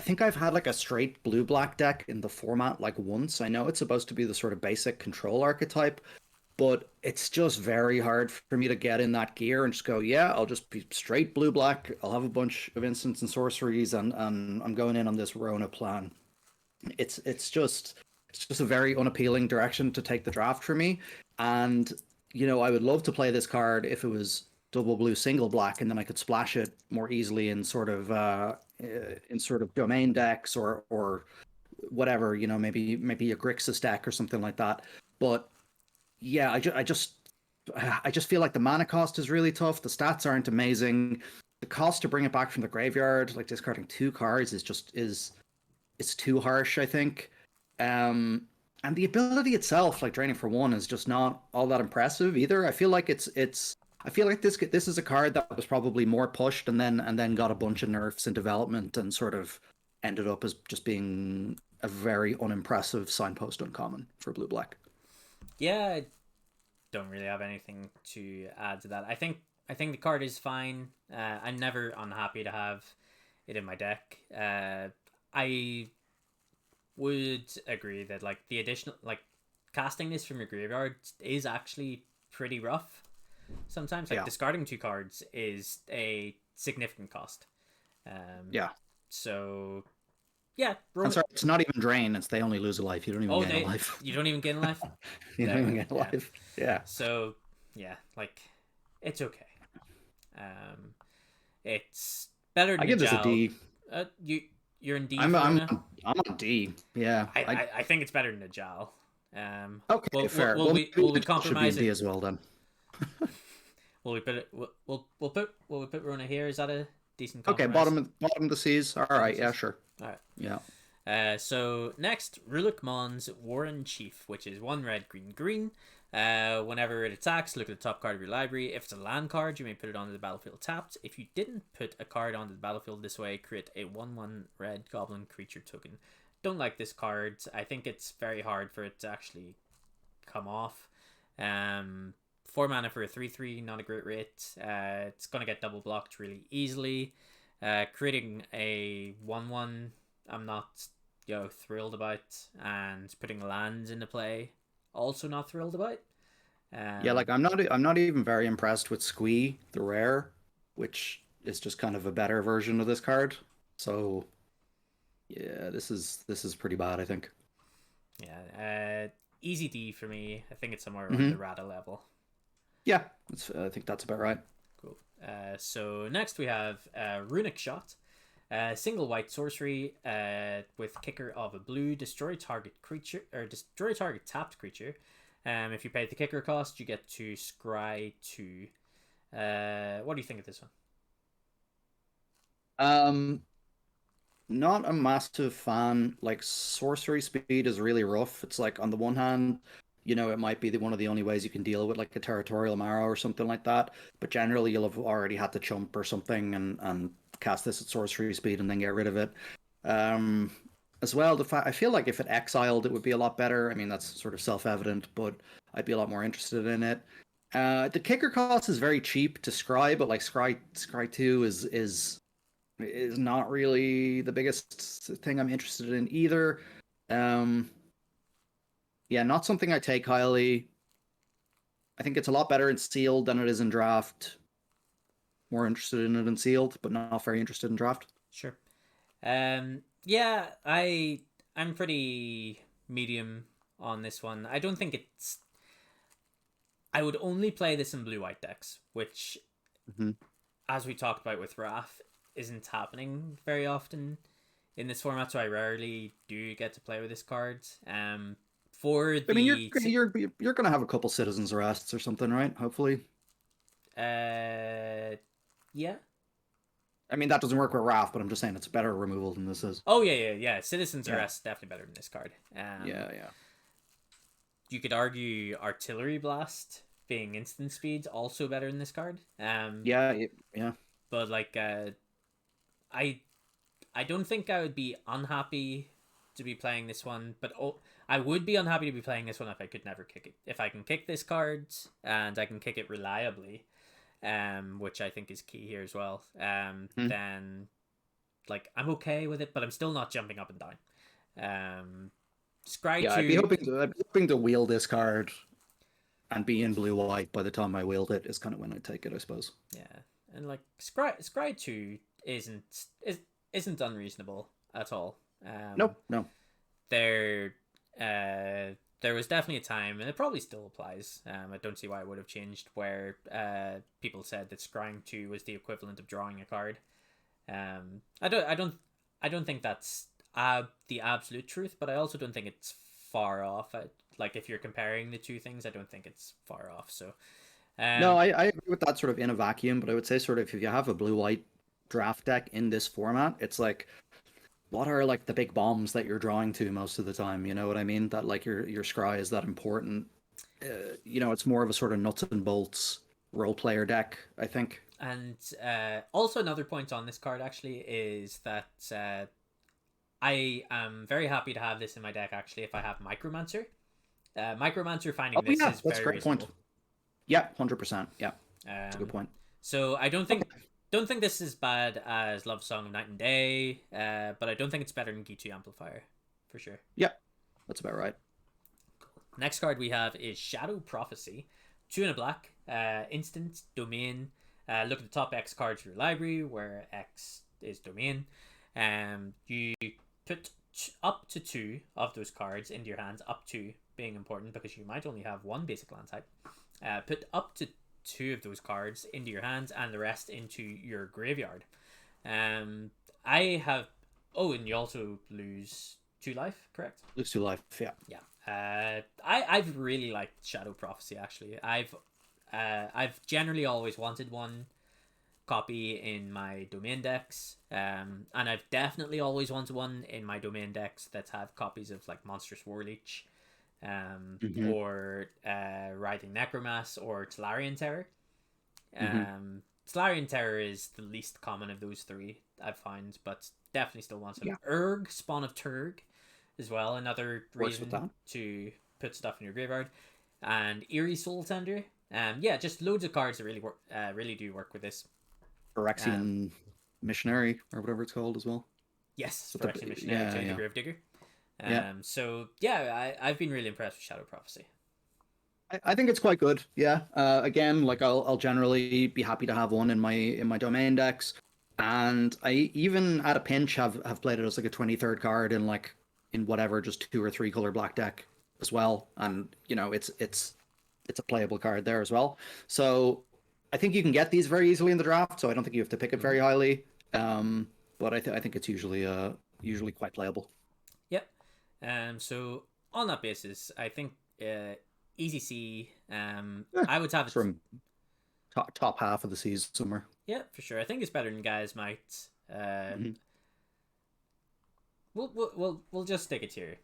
think I've had like a straight blue-black deck in the format like once. I know it's supposed to be the sort of basic control archetype, but it's just very hard for me to get in that gear and just go, yeah, I'll just be straight blue-black. I'll have a bunch of instants and sorceries, and I'm going in on this Rona plan. It's just a very unappealing direction to take the draft for me. And, you know, I would love to play this card if it was double blue, single black, and then I could splash it more easily in sort of domain decks or whatever, maybe a Grixis deck or something like that. But yeah, I just feel like the mana cost is really tough. The stats aren't amazing. The cost to bring it back from the graveyard, like discarding 2 cards, is it's too harsh, I think. And the ability itself, like draining for 1, is just not all that impressive either. I feel like I feel like this is a card that was probably more pushed and then got a bunch of nerfs in development and sort of ended up as just being a very unimpressive signpost uncommon for blue black. Yeah, I don't really have anything to add to that. I think the card is fine. I'm never unhappy to have it in my deck. I would agree that like the additional like casting this from your graveyard is actually pretty rough. Sometimes like Yeah. discarding 2 cards is a significant cost. Yeah. So yeah, I'm sorry, it's not even drain, it's they only lose a life. You don't even gain a life. you don't even gain a life. You don't even get a Yeah. life. Yeah. So yeah, like it's okay. It's better than I give this a Najal. D. You're in D. I'm for I'm Runa? I'm on D. Yeah. I think it's better than Najal. Okay, fair. Will we maybe it should be compromise a D it? as well then. Will we put it? Will we put Runa here? Is that a decent Okay, compromise? bottom of the seas. All right, yeah, Seas. sure. All right. Yeah. So next, Rulik Mon's Warren Chief, which is 1 red, green, green. Whenever it attacks, look at the top card of your library. If it's a land card, you may put it onto the battlefield tapped. If you didn't put a card onto the battlefield this way, create a 1/1 red goblin creature token. Don't like this card. I think it's very hard for it to actually come off. 4 mana for a 3/3, not a great rate. It's gonna get double blocked really easily. Creating a 1/1, I'm not thrilled about, and putting lands into play, also not thrilled about. Yeah, like I'm not even very impressed with Squee, the rare, which is just kind of a better version of this card. So yeah, this is pretty bad, I think. Yeah, easy D for me. I think it's somewhere around the Rata level. Yeah, I think that's about right. Cool. So next we have Runic Shot. Single white sorcery with kicker of a blue. Destroy target creature, or destroy target tapped creature. If you pay the kicker cost, you get to scry 2. What do you think of this one? Not a massive fan. Like sorcery speed is really rough. It's like on the one hand, it might be one of the only ways you can deal with like a territorial marrow or something like that. But generally, you'll have already had to chump or something and cast this at sorcery speed and then get rid of it. As well, I feel like if it exiled, it would be a lot better. I mean, that's sort of self-evident, but I'd be a lot more interested in it. The kicker cost is very cheap to scry, but like scry 2 is not really the biggest thing I'm interested in either. Yeah, not something I take highly. I think it's a lot better in sealed than it is in draft. More interested in it in sealed, but not very interested in draft. Sure. Yeah, I'm pretty medium on this one. I don't think it's. I would only play this in blue-white decks, which, as we talked about with Wrath, isn't happening very often in this format. So I rarely do get to play with this card. I mean, you're gonna have a couple citizens arrests or something, right? Hopefully. Yeah. I mean, that doesn't work with Wrath, but I'm just saying it's better removal than this is. Oh yeah. Citizens Arrest definitely better than this card. Yeah. You could argue Artillery Blast being instant speed also better than this card. Yeah. But like, I don't think I would be unhappy to be playing this one, but I would be unhappy to be playing this one if I could never kick it. If I can kick this card and I can kick it reliably, which I think is key here as well, then like I'm okay with it, but I'm still not jumping up and down. Scry 2. I'd be hoping to wield this card and be in blue white by the time I wield it is kind of when I take it, I suppose. Yeah, and like Scry 2 isn't unreasonable at all. No. They're there was definitely a time, and it probably still applies. I don't see why it would have changed, where people said that scrying 2 was the equivalent of drawing a card. I don't think that's the absolute truth, but I also don't think it's far off. Like if you're comparing the two things, I don't think it's far off. So, No, um, I agree with that sort of in a vacuum, but I would say sort of if you have a blue-white draft deck in this format, it's like what are like the big bombs that you're drawing to most of the time? You know what I mean? That like your scry is that important. It's more of a sort of nuts and bolts role player deck, I think. and also another point on this card actually is that I am very happy to have this in my deck. Actually, if I have Micromancer, Micromancer finding Oh this yeah, is that's a very great point. reasonable. Yeah, 100%. Yeah, that's a good Um, point. so I Okay. don't think this is bad as Love Song of Night and Day, but I don't think it's better than Gitu Amplifier, for sure. Yeah, that's about right. Next card we have is Shadow Prophecy. 2 and a black, instant, domain. Look at the top X cards of your library, where X is domain. You put up to 2 of those cards into your hands, up to being important because you might only have one basic land type. Put up to 2 of those cards into your hands and the rest into your graveyard. I have. Oh, and you also lose 2 life, correct? Looks to life. Yeah. Yeah. I've really liked Shadow Prophecy actually. I've generally always wanted one copy in my domain decks, and I've definitely always wanted one in my domain decks that have copies of like Monstrous Warleech, Hmm. or Writhing Necromass or Tolarian Terror. Hmm. Tolarian Terror is the least common of those 3 I've found, but definitely still want some. Yeah, Urg, Spawn of Turg, as well. Another works with reason that. to put stuff in your graveyard. And Eerie Soul Tender. Yeah, just loads of cards that really work. Really do work with this. Um, Phyrexian Missionary or whatever it's called as well. yes, But Phyrexian Missionary yeah, to the yeah, Gravedigger. yeah. So yeah, I've been really impressed with Shadow Prophecy. I think it's quite good. Yeah. Again, like I'll generally be happy to have one in my domain decks, and I even at a pinch have played it as like a 23rd card in like in whatever just 2 or 3 color black deck as well, and it's a playable card there as well. So I think you can get these very easily in the draft. So I don't think you have to pick it Mm-hmm. very highly. But I think it's usually quite playable. Yep. So on that basis, I think Easy C. Yeah, I would have it's it. from top half of the season somewhere. Yeah, for sure. I think it's better than Guys Might. Mhm. We'll just stick it here.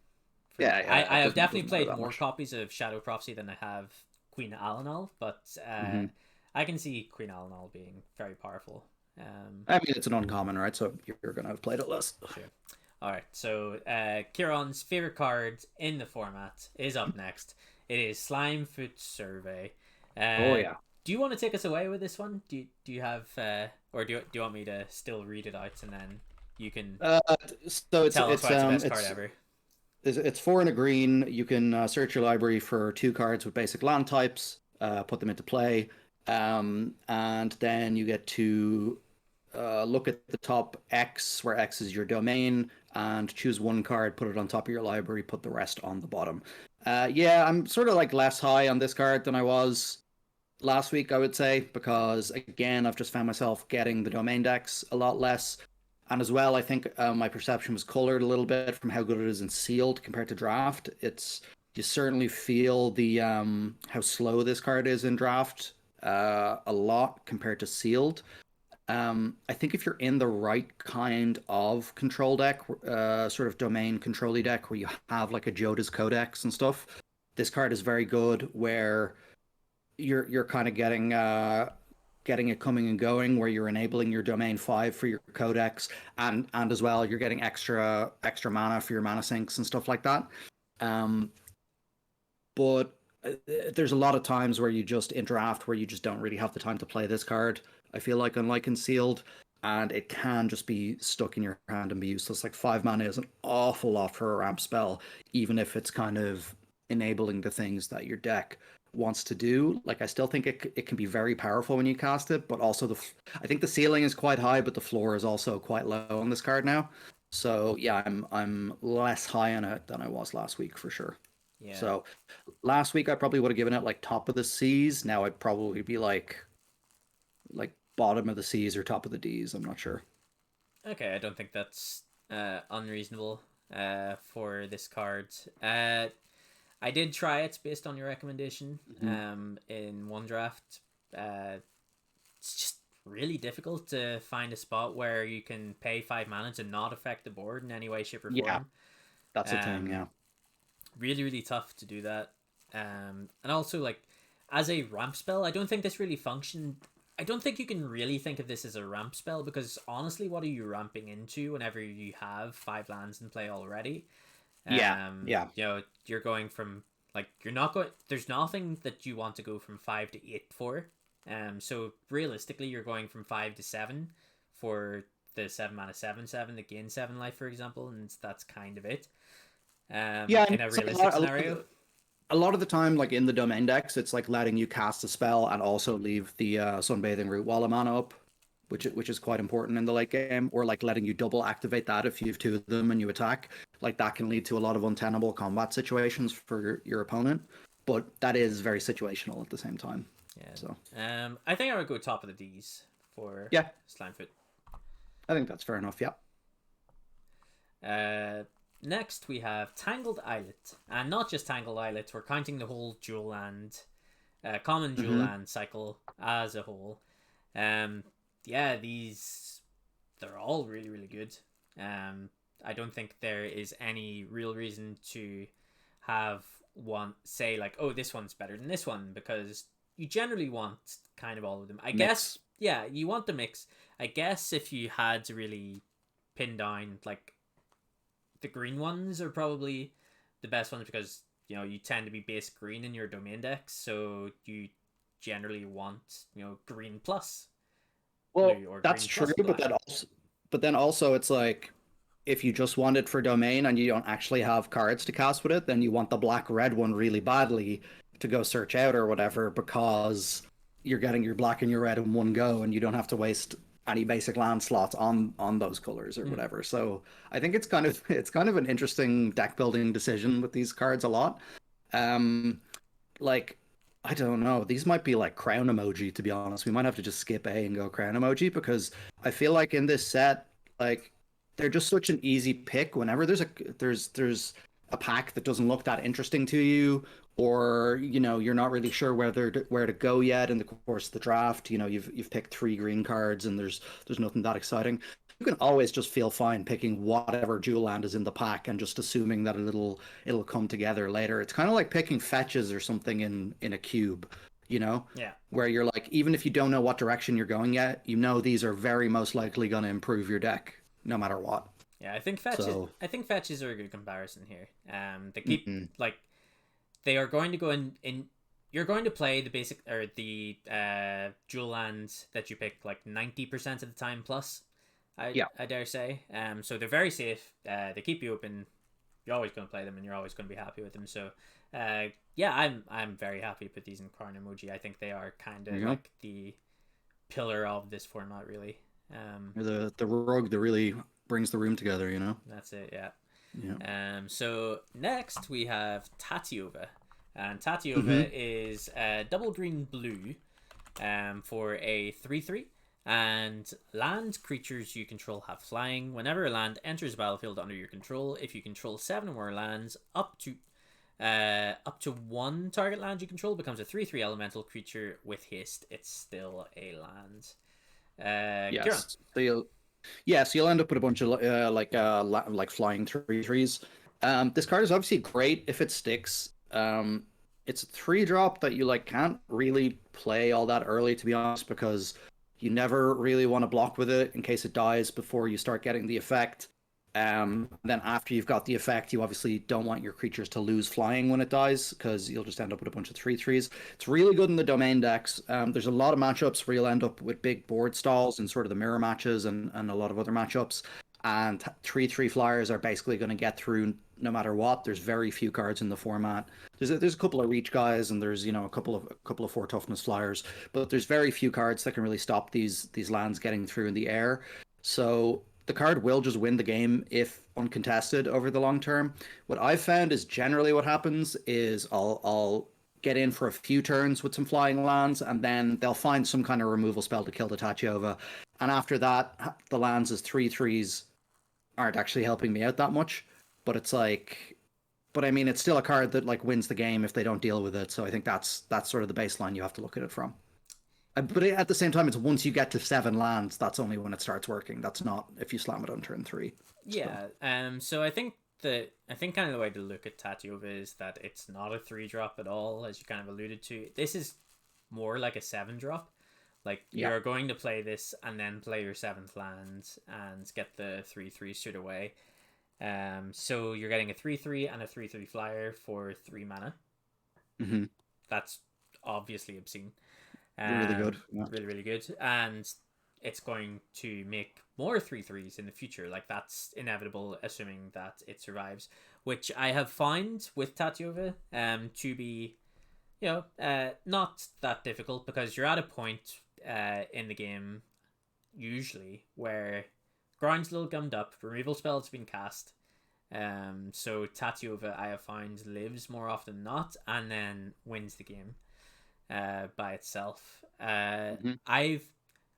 For Yeah, now. yeah, I it have doesn't definitely matter played that more much. copies of Shadow Prophecy than I have Queen Alanal, but Hmm. I can see Queen Alanal being very powerful. I mean, it's an uncommon, right? So you're gonna have played it less. Sure. All right. So Kieran's favorite card in the format is up next. It is Slimefoot Survey. Oh Uh, yeah. do you want to take us away with this one? Do you have or do you want me to still read it out and then you can Uh, so it's tell us it's why it's the um best card it's ever? it's 4 and a green. You can search your library for 2 cards with basic land types, put them into play, and then you get to look at the top X, where X is your domain, and choose 1 card, put it on top of your library, put the rest on the bottom. Yeah, I'm sort of like less high on this card than I was last week, I would say, because again, I've just found myself getting the domain decks a lot less. And as well, I think my perception was colored a little bit from how good it is in sealed compared to draft. It's you certainly feel the how slow this card is in draft a lot compared to sealed. I think if you're in the right kind of control deck, sort of domain control deck where you have like a Joda's Codex and stuff, this card is very good where you're kind of getting it coming and going where you're enabling your domain 5 for your codex and as well you're getting extra mana for your mana sinks and stuff like that. Um, but there's a lot of times where you just in draft where you just don't really have the time to play this card. I feel like unlike concealed, and it can just be stuck in your hand and be useless. Like 5 mana is an awful lot for a ramp spell, even if it's kind of enabling the things that your deck wants to do. Like I still think it can be very powerful when you cast it, but also I think the ceiling is quite high, but the floor is also quite low on this card now. So yeah, I'm less high on it than I was last week for sure. Yeah. So last week I probably would have given it like top of the C's. Now I'd probably be like bottom of the C's or top of the D's. I'm not sure. Okay, I don't think that's unreasonable for this card. I did try it based on your recommendation Mhm. in one draft. It's just really difficult to find a spot where you can pay 5 mana to not affect the board in any way, shape, or Yeah, form. that's a thing. Um, Yeah. really, really tough to do that. And also, like, as a ramp spell, I don't think this really functioned. I don't think you can really think of this as a ramp spell because honestly, what are you ramping into whenever you have 5 lands in play already? Yeah. Yeah. You're going from like you're not going. There's nothing that you want to go from 5 to 8 for. So realistically, you're going from 5 to 7 for the 7 mana 7/7 that gain 7 life, for example, and that's kind of it. Yeah, and In a it's like realistic scenario. a lot of the time, like in the domain decks, it's like letting you cast a spell and also leave the Sunbathing Root Wall of Mana up, which is quite important in the late game, or like letting you double activate that if you have two of them and you attack. Like that can lead to a lot of untenable combat situations for your opponent, but that is very situational at the same time. So Yeah. I think I would go top of the D's for yeah, Slimefoot. I think that's fair enough. Yeah. Next, we have Tangled Islet. And not just Tangled Islet, we're counting the whole dual land, common dual Hmm. land cycle as a whole. Um, yeah, they're all really, really good. I don't think there is any real reason to have one say, like, oh, this one's better than this one, because you generally want kind of all of them. I guess, Mix. yeah, you want the mix. I guess if you had to really pin down, like, the green ones are probably the best ones because you tend to be base green in your domain decks, so you generally want green plus Well, blue or that's green true, plus black. but then also it's like if you just want it for domain and you don't actually have cards to cast with it, then you want the black red one really badly to go search out or whatever because you're getting your black and your red in one go and you don't have to waste any basic land slots on those colors or Mm. whatever. So I think it's kind of an interesting deck building decision with these cards a lot. Um like I don't know. These might be like crown emoji, to be honest. We might have to just skip A and go crown emoji because I feel like in this set, like they're just such an easy pick. Whenever there's a pack that doesn't look that interesting to you, or you're not really sure where to go yet in the course of the draft. You've picked three green cards and there's nothing that exciting. You can always just feel fine picking whatever jewel land is in the pack and just assuming that it'll come together later. It's kind of like picking fetches or something in a cube, Yeah, where you're like, even if you don't know what direction you're going yet, these are very most likely going to improve your deck no matter what. yeah. I think fetches are a good comparison here. They keep mm-mm. like they are going to go in. You're going to play the basic or the dual lands that you pick like 90% of the time plus. Yeah. I dare say. So they're very safe. They keep you open. You're always going to play them, and you're always going to be happy with them. So, yeah, I'm very happy to put these in Crown Emoji. I think they are kind There of you go. like the pillar of this format, really. You're the rogue that really brings the room together. That's it. Yeah. Yeah. So next we have Tatiova, and Tatiova Hmm. is double green blue, for a 3/3. And land creatures you control have flying. Whenever a land enters the battlefield under your control, if you control 7 or more lands, up to one target land you control becomes a 3/3 elemental creature with haste. It's still a land. Kieran. Yes. So you'll end up with a bunch of like flying 3/3s. This card is obviously great if it sticks. It's a 3-drop that you like can't really play all that early, to be honest, because you never really want to block with it in case it dies before you start getting the effect. Then after you've got the effect, you obviously don't want your creatures to lose flying when it dies because you'll just end up with a bunch of 3/3s. It's really good in the domain decks. There's a lot of matchups where you'll end up with big board stalls and sort of the mirror matches and a lot of other matchups. And 3/3 flyers are basically going to get through no matter what. There's very few cards in the format. There's a couple of reach guys and there's a couple of 4 toughness flyers, but there's very few cards that can really stop these lands getting through in the air. So the card will just win the game if uncontested over the long term. What I've found is generally what happens is I'll get in for a few turns with some flying lands, and then they'll find some kind of removal spell to kill the Tachyova. And after that, the lands as 3/3s aren't actually helping me out that much. But it's like, but I mean, it's still a card that like wins the game if they don't deal with it. So I think that's sort of the baseline you have to look at it from. But at the same time, it's once you get to 7 lands, that's only when it starts working. That's not if you slam it on turn 3. Yeah. So I think kind of the way to look at Tatiova is that it's not a 3-drop at all, as you kind of alluded to. This is more like a 7-drop. Like you're going to play this and then play your 7th land and get the 3/3 straight away. So you're getting a 3/3 and a 3/3 flyer for 3 mana. Mm-hmm. That's obviously obscene. Really good. Yeah. Really, really good. And it's going to make more 3/3s in the future. Like, that's inevitable, assuming that it survives. Which I have found with Tatiova to be, not that difficult, because you're at a point in the game, usually, where ground's a little gummed up, removal spells have been cast. So Tatiova, I have found, lives more often than not, and then wins the game by itself.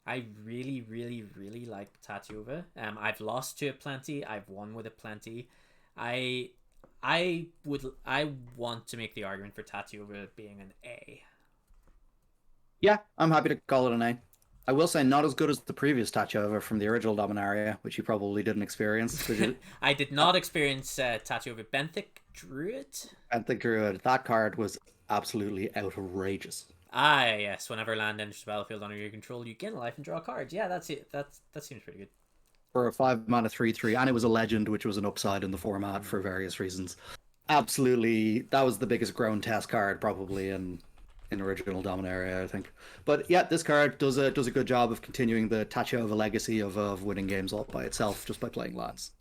I really, really, really like Tatiova. I've lost to it plenty. I've won with it plenty. I want to make the argument for Tatiova being an A. Yeah, I'm happy to call it an A. I will say not as good as the previous Tatiova from the original Dominaria, which you probably didn't experience. I did not experience Tatiova Benthic Druid. Benthic Druid. That card was absolutely outrageous. Ah, yes. Whenever land enters the battlefield under your control, you gain a life and draw a card. Yeah, that's it. That seems pretty good. For a 5-mana 3/3, and it was a legend, which was an upside in the format for various reasons. Absolutely, that was the biggest grown test card probably in original Dominaria, I think. But yeah, this card does a good job of continuing the Tatiova legacy of winning games all by itself just by playing lands.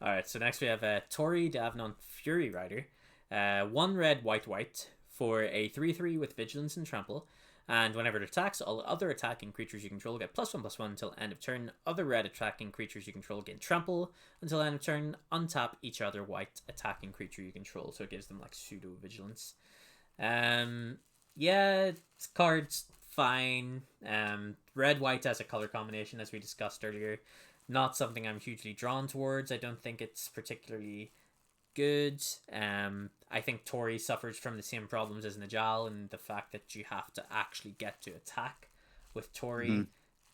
All right, so next we have Tori Davnon Fury Rider, 1 red white for a 3/3 with Vigilance and Trample. And whenever it attacks, all other attacking creatures you control get +1/+1 until end of turn. Other red attacking creatures you control gain Trample until end of turn. Untap each other white attacking creature you control, so it gives them like pseudo Vigilance. Yeah, this card's fine. Red white as a color combination, as we discussed earlier, not something I'm hugely drawn towards. I don't think it's particularly good. I think Tori suffers from the same problems as Najal, and the fact that you have to actually get to attack with Tori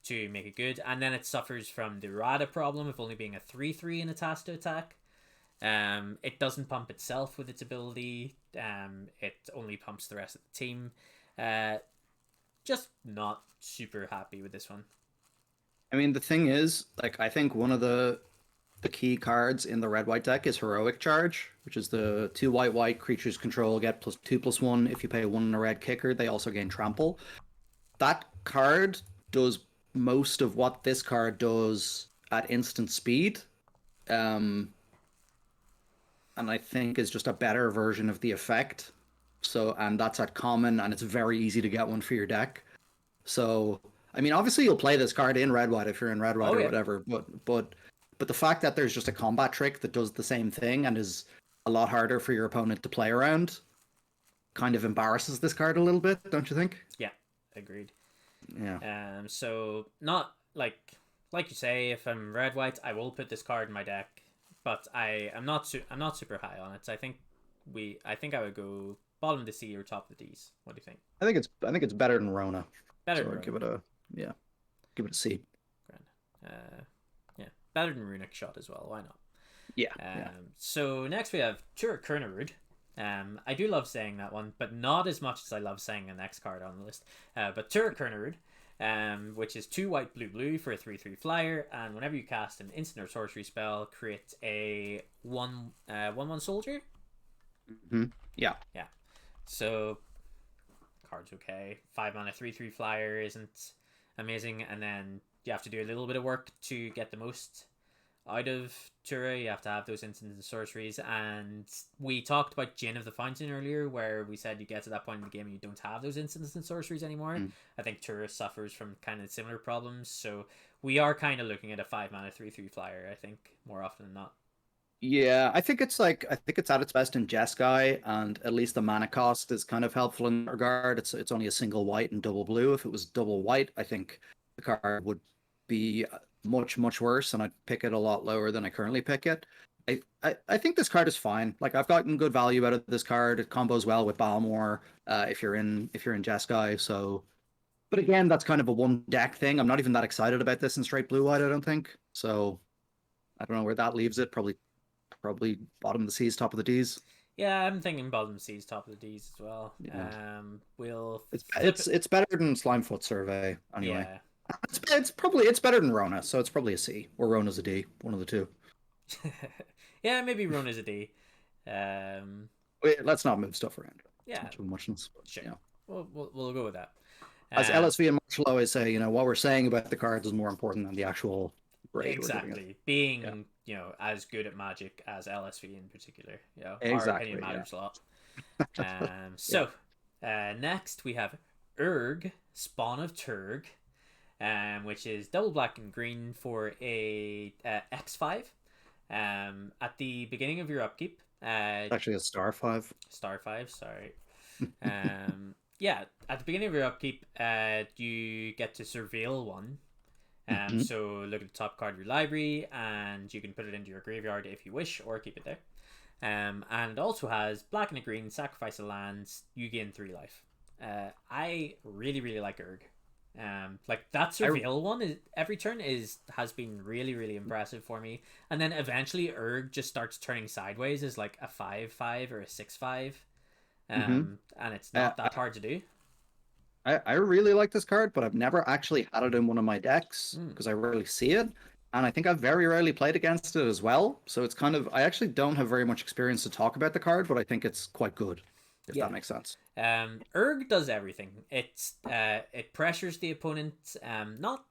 to make it good, and then it suffers from the Rada problem of only being a 3/3 and a task to attack. It doesn't pump itself with its ability. It only pumps the rest of the team. Just not super happy with this one. I mean, the thing is, like, I think one of the key cards in the red-white deck is Heroic Charge, which is the 2 white creatures control get +2/+1. If you pay 1 in a red kicker, they also gain Trample. That card does most of what this card does at instant speed. And I think is just a better version of the effect. So, and that's at common, and it's very easy to get one for your deck. So, I mean, obviously you'll play this card in red-white if you're in red-white or whatever, but the fact that there's just a combat trick that does the same thing and is a lot harder for your opponent to play around kind of embarrasses this card a little bit, don't you think? Yeah, agreed. Yeah. So not like you say, if I'm red-white, I will put this card in my deck. But I'm not super high on it. So I think I would go bottom of the C or top of the D's. What do you think? I think it's better than Rona. Better. So than give it a C. Grand. Yeah, better than Runic Shot as well. Why not? Yeah. So next we have Turkurnerud. I do love saying that one, but not as much as I love saying the next card on the list. But Turkurnerud, which is 2 white blue for a 3/3 flyer, and whenever you cast an instant or sorcery spell, create a 1/1 soldier. Yeah. So card's okay. 5 mana 3/3 flyer isn't amazing, and then you have to do a little bit of work to get the most out of Tura. You have to have those instants and sorceries, and we talked about Jinn of the Fountain earlier, where we said you get to that point in the game and you don't have those instants and sorceries anymore. I think Tura suffers from kind of similar problems, so we are kind of looking at a 5-mana 3/3 flyer, I think, more often than not. Yeah, I think it's at its best in Jeskai, and at least the mana cost is kind of helpful in that regard. It's only a single white and double blue. If it was double white, I think the card would be much worse, and I'd pick it a lot lower than I currently pick it. I think this card is fine. Like, I've gotten good value out of this card. It combos well with Balmor if you're in Jeskai. So, but again, that's kind of a one deck thing. I'm not even that excited about this in straight blue white, I don't think. So I don't know where that leaves it. Probably bottom of the C's, top of the D's. Yeah, I'm thinking bottom C's, top of the D's as well. Yeah. We'll it's better than Slimefoot Survey anyway. Yeah. It's better than Rona, so it's probably a C, or Rona's a D, one of the two. Yeah, maybe Rona's a D. Wait, let's not move stuff around. Yeah, too much. Sure. Yeah. We'll go with that. As LSV and Marshall always say, you know, what we're saying about the cards is more important than the actual grade. Exactly. Being you know, as good at Magic as LSV in particular. You know, exactly, our opinion matters a lot. So next we have Urg, Spawn of Turg, which is double black and green for a X5. At the beginning of your upkeep, actually a star 5. Star 5, sorry. Yeah, at the beginning of your upkeep, you get to surveil one. So look at the top card of your library, and you can put it into your graveyard if you wish, or keep it there. And it also has black and a green, sacrifice a land, you gain 3 life. I really like Urg. Like that surveil one is every turn has been really impressive for me, and then eventually Urg just starts turning sideways as like a 5/5 or a 6/5, and it's not that hard to do. I really like this card, but I've never actually had it in one of my decks because I rarely see it, and I think I've very rarely played against it as well. So it's kind of, I actually don't have very much experience to talk about the card, but I think it's quite good, if that makes sense. Urg does everything. It pressures the opponent, not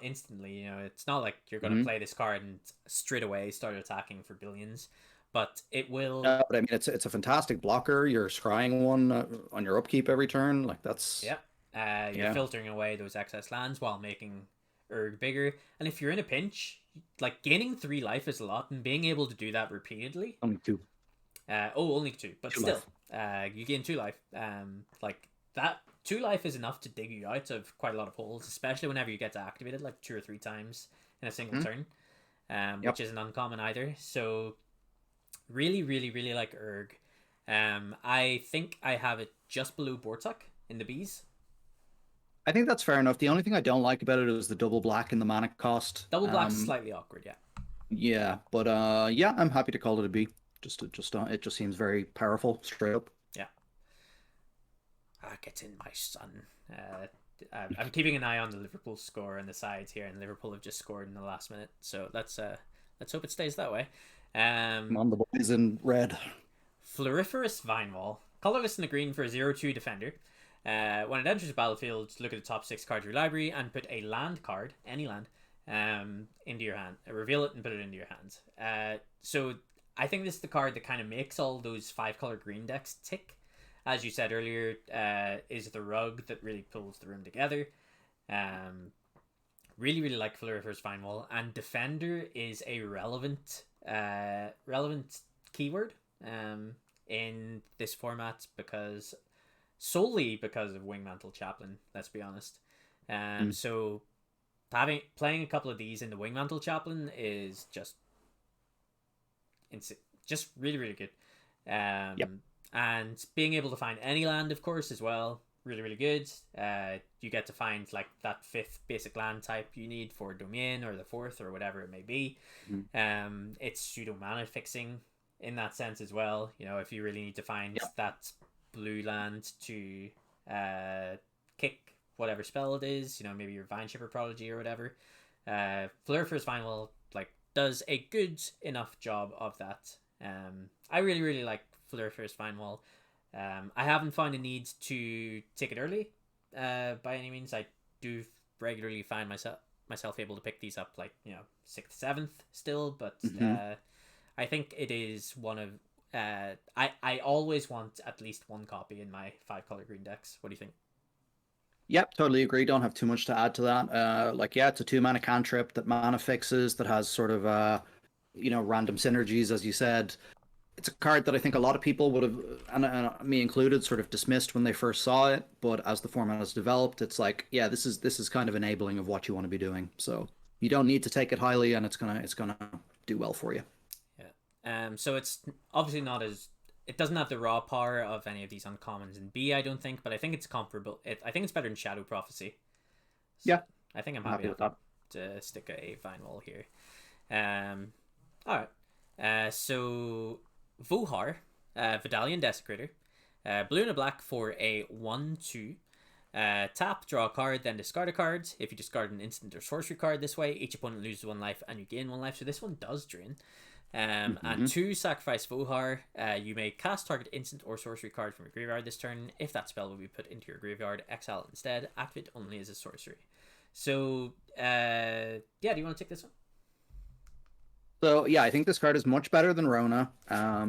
instantly. You know, it's not like you're going to play this card and straight away start attacking for billions. But it will. But I mean, it's a fantastic blocker. You're scrying one on your upkeep every turn. Like that's you're filtering away those excess lands while making Urg bigger. And if you're in a pinch, like gaining 3 life is a lot, and being able to do that repeatedly. Only 2. Only 2, but still, you gain 2 life. Like that 2 life is enough to dig you out of quite a lot of holes, especially whenever you get to activate it like 2 or 3 times in a single turn, which isn't uncommon either. So. Really like Urg. I think I have it just below Bortuk in the Bs. I think that's fair enough. The only thing I don't like about it is the double black and the mana cost. Double black's slightly awkward, yeah. Yeah, but yeah, I'm happy to call it a B. It just seems very powerful, straight up. Yeah. Get in, my son. I'm keeping an eye on the Liverpool score and the sides here, and Liverpool have just scored in the last minute, so let's hope it stays that way. On the boys in red. Floriferous Vinewall, colorless in the green for a 0/2 defender. When it enters the battlefield, look at the top 6 cards of your library and put a land card, any land, into your hand. Reveal it and put it into your hands. So I think this is the card that kind of makes all those 5-color green decks tick. As you said earlier, is the rug that really pulls the room together. Really like Floriferous Vinewall, and defender is a relevant keyword in this format solely because of Wingmantle Chaplain, let's be honest. So playing a couple of these in the Wingmantle Chaplain is just really good. And being able to find any land, of course, as well, really good. You get to find like that 5th basic land type you need for Domain, or the 4th, or whatever it may be. It's pseudo mana fixing in that sense as well. You know, if you really need to find that blue land to kick whatever spell it is, you know, maybe your Vine Shipper Prodigy or whatever, Floriferous Vinewall like does a good enough job of that. I really like Floriferous Vinewall. I haven't found a need to take it early by any means. I do regularly find myself able to pick these up like, you know, 6th, 7th still, but I think it is one of I always want at least one copy in my 5-color green decks. What do you think? Yep, totally agree. Don't have too much to add to that. Like, yeah, it's a 2 mana cantrip that mana fixes, that has sort of random synergies, as you said. It's a card that I think a lot of people would have, and me included, sort of dismissed when they first saw it. But as the format has developed, it's like, yeah, this is kind of enabling of what you want to be doing. So you don't need to take it highly, and it's gonna do well for you. Yeah. So it's obviously not as, it doesn't have the raw power of any of these uncommons in B, I don't think, but I think it's comparable. I think it's better than Shadow Prophecy. So Yeah, I think I'm happy with that. to stick a Vine Wall here. All right. So Vohar, Vidalian Desecrator, blue and a black for a 1/2. Tap, draw a card, then discard a card. If you discard an instant or sorcery card this way, each opponent loses 1 life and you gain 1 life. So this one does drain. And 2, sacrifice Vohar. You may cast target instant or sorcery card from your graveyard this turn. If that spell will be put into your graveyard, exile it instead. Activate only as a sorcery. So, yeah, do you want to take this one? So yeah, I think this card is much better than Rona.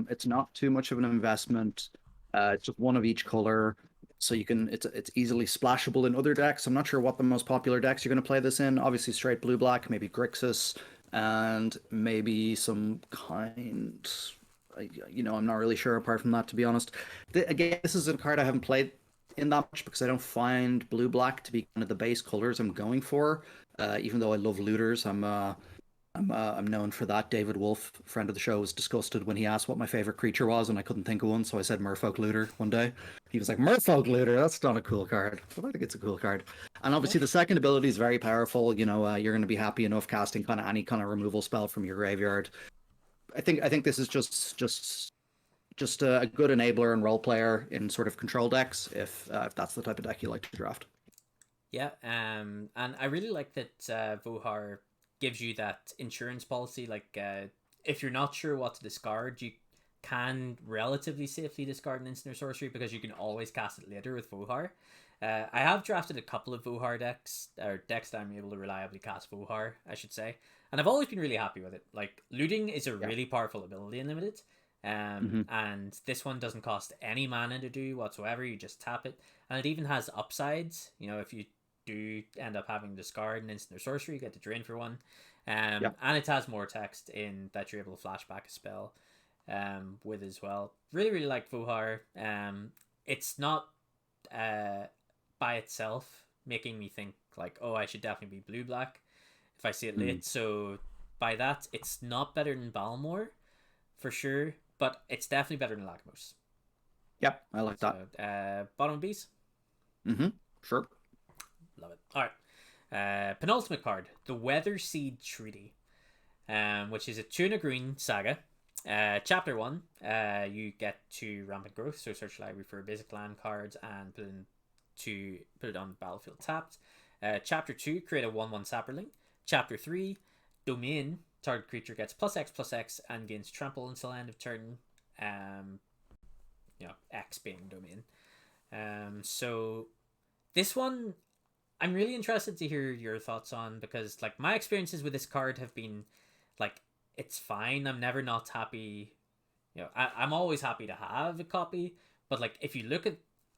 It's not too much of an investment. It's just one of each color, so you can. It's easily splashable in other decks. I'm not sure what the most popular decks you're going to play this in. Obviously, straight blue black, maybe Grixis, and maybe some kind. I'm not really sure. Apart from that, to be honest, again, this is a card I haven't played in that much because I don't find blue black to be kind of the base colors I'm going for. Even though I love looters, I'm known for that. David Wolf, friend of the show, was disgusted when he asked what my favorite creature was, and I couldn't think of one, so I said Merfolk Looter one day. He was like, Merfolk Looter, that's not a cool card. But I think it's a cool card. And obviously the second ability is very powerful. You're going to be happy enough casting kind of any kind of removal spell from your graveyard. I think this is just a good enabler and role player in sort of control decks, if that's the type of deck you like to draft. Yeah, and I really like that Vohar gives you that insurance policy. Like, if you're not sure what to discard, you can relatively safely discard an instant or sorcery because you can always cast it later with Vohar. I have drafted a couple of Vohar decks, or decks that I'm able to reliably cast Vohar, I should say, and I've always been really happy with it. Like, looting is a really powerful ability in Limited, and this one doesn't cost any mana to do whatsoever. You just tap it, and it even has upsides. If you do end up having to discard an instant or sorcery, you get to drain for 1. And it has more text in that you're able to flashback a spell with as well. Really, really like Vohar. It's not by itself making me think like, oh, I should definitely be blue black if I see it late. So by that, it's not better than Balmor for sure, but it's definitely better than Lagos. Yep, I like that. Bottom of B's? Sure. Love it. All right. Penultimate card, the Weatherseed Treaty, which is a 2 and a green saga. Chapter 1, you get 2 rampant growth, so search library for basic land cards and put it on the battlefield tapped. Chapter 2, create a 1/1 sapperling. Chapter 3, domain, target creature gets +X/+X and gains trample until end of turn. X being domain. So this one I'm really interested to hear your thoughts on, because like my experiences with this card have been like, it's fine. I'm never not happy. I'm always happy to have a copy, but like if you look at,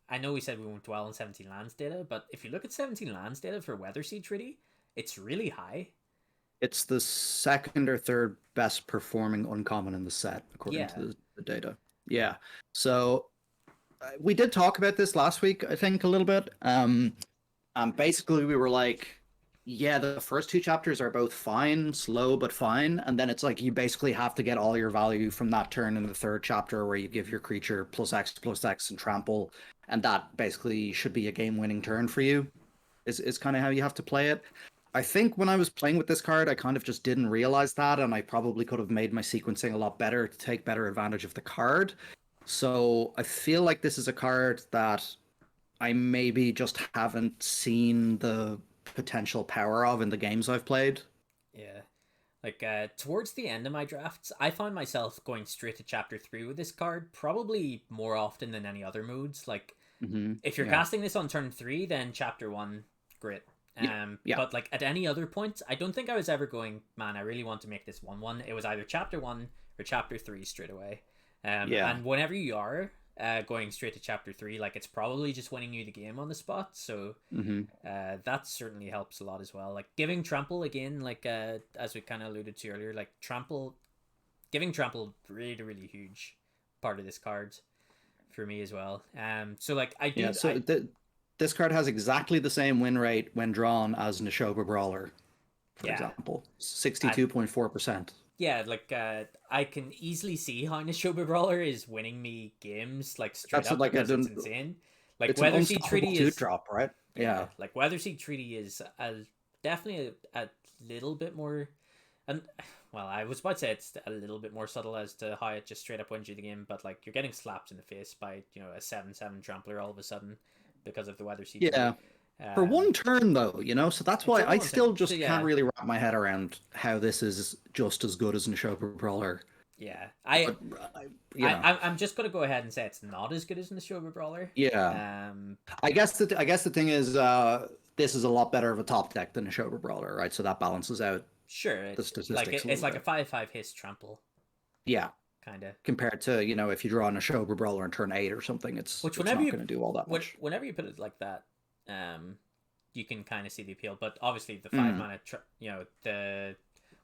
I know we said we won't dwell on 17 lands data, but if you look at 17 lands data for Weatherseed Treaty, it's really high. It's the second or third best performing uncommon in the set, according to the data. Yeah. So we did talk about this last week, I think, a little bit. Basically, we were like, yeah, the first 2 chapters are both fine, slow, but fine. And then it's like you basically have to get all your value from that turn in the 3rd chapter where you give your creature +X/+X and trample. And that basically should be a game-winning turn for you, is kind of how you have to play it. I think when I was playing with this card, I kind of just didn't realize that, and I probably could have made my sequencing a lot better to take better advantage of the card. So I feel like this is a card that I maybe just haven't seen the potential power of in the games I've played. Yeah. Like, towards the end of my drafts, I found myself going straight to Chapter 3 with this card, probably more often than any other modes. Like, if you're casting this on turn 3, then Chapter 1, great. Yeah. But like at any other point, I don't think I was ever going, man, I really want to make this 1-1. It was either chapter 1 or chapter 3 straight away. Yeah. And whenever you are going straight to chapter 3, like it's probably just winning you the game on the spot. So that certainly helps a lot as well. Like giving trample again, like as we kind of alluded to earlier, like giving trample really, really huge part of this card for me as well. So like I do. Yeah. So this card has exactly the same win rate when drawn as Neshoba Brawler, for example, 62.4%. Yeah, like I can easily see how Neshoba Brawler is winning me games like straight up because it's insane. Like it's Weather an Seed Treaty is drop, right? Yeah. Like Weather Seed Treaty is definitely a little bit more, and well, I was about to say it's a little bit more subtle as to how it just straight up wins you the game, but like you're getting slapped in the face by a 7/7 trampler all of a sudden because of the Weather Seed. Yeah. For one turn, though, so that's why I still just can't really wrap my head around how this is just as good as Neshoba Brawler. Yeah, I'm just gonna go ahead and say it's not as good as Neshoba Brawler. Yeah. I guess the thing is, this is a lot better of a top deck than Neshoba Brawler, right? So that balances out. Sure, the statistics. It's like a 5/5 hiss trample. Yeah. Kind of. Compared to if you draw on a Neshoba Brawler on turn 8 or something, it's not going to do all that much. Whenever you put it like that, you can kind of see the appeal. But obviously, the 5 mana,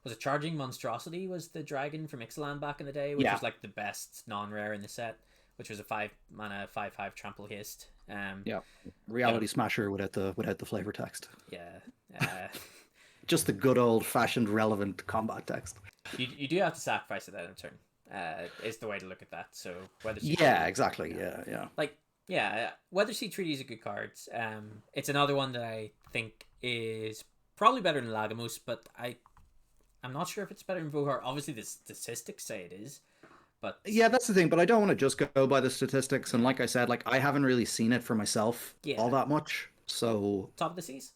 was it Charging Monstrosity was the dragon from Ixalan back in the day, which was like the best non-rare in the set, which was a 5 mana 5/5 trample hist. Reality Smasher without the flavor text. Yeah. Just the good old fashioned relevant combat text. You do have to sacrifice it at a turn. Is the way to look at that. So exactly. Yeah. Like Weather Seed Treaty is a good card. It's another one that I think is probably better than Lagamus, but I'm not sure if it's better than Vohar. Obviously, the statistics say it is, but yeah, that's the thing. But I don't want to just go by the statistics. And like I said, like I haven't really seen it for myself all that much. So Top of the Seas.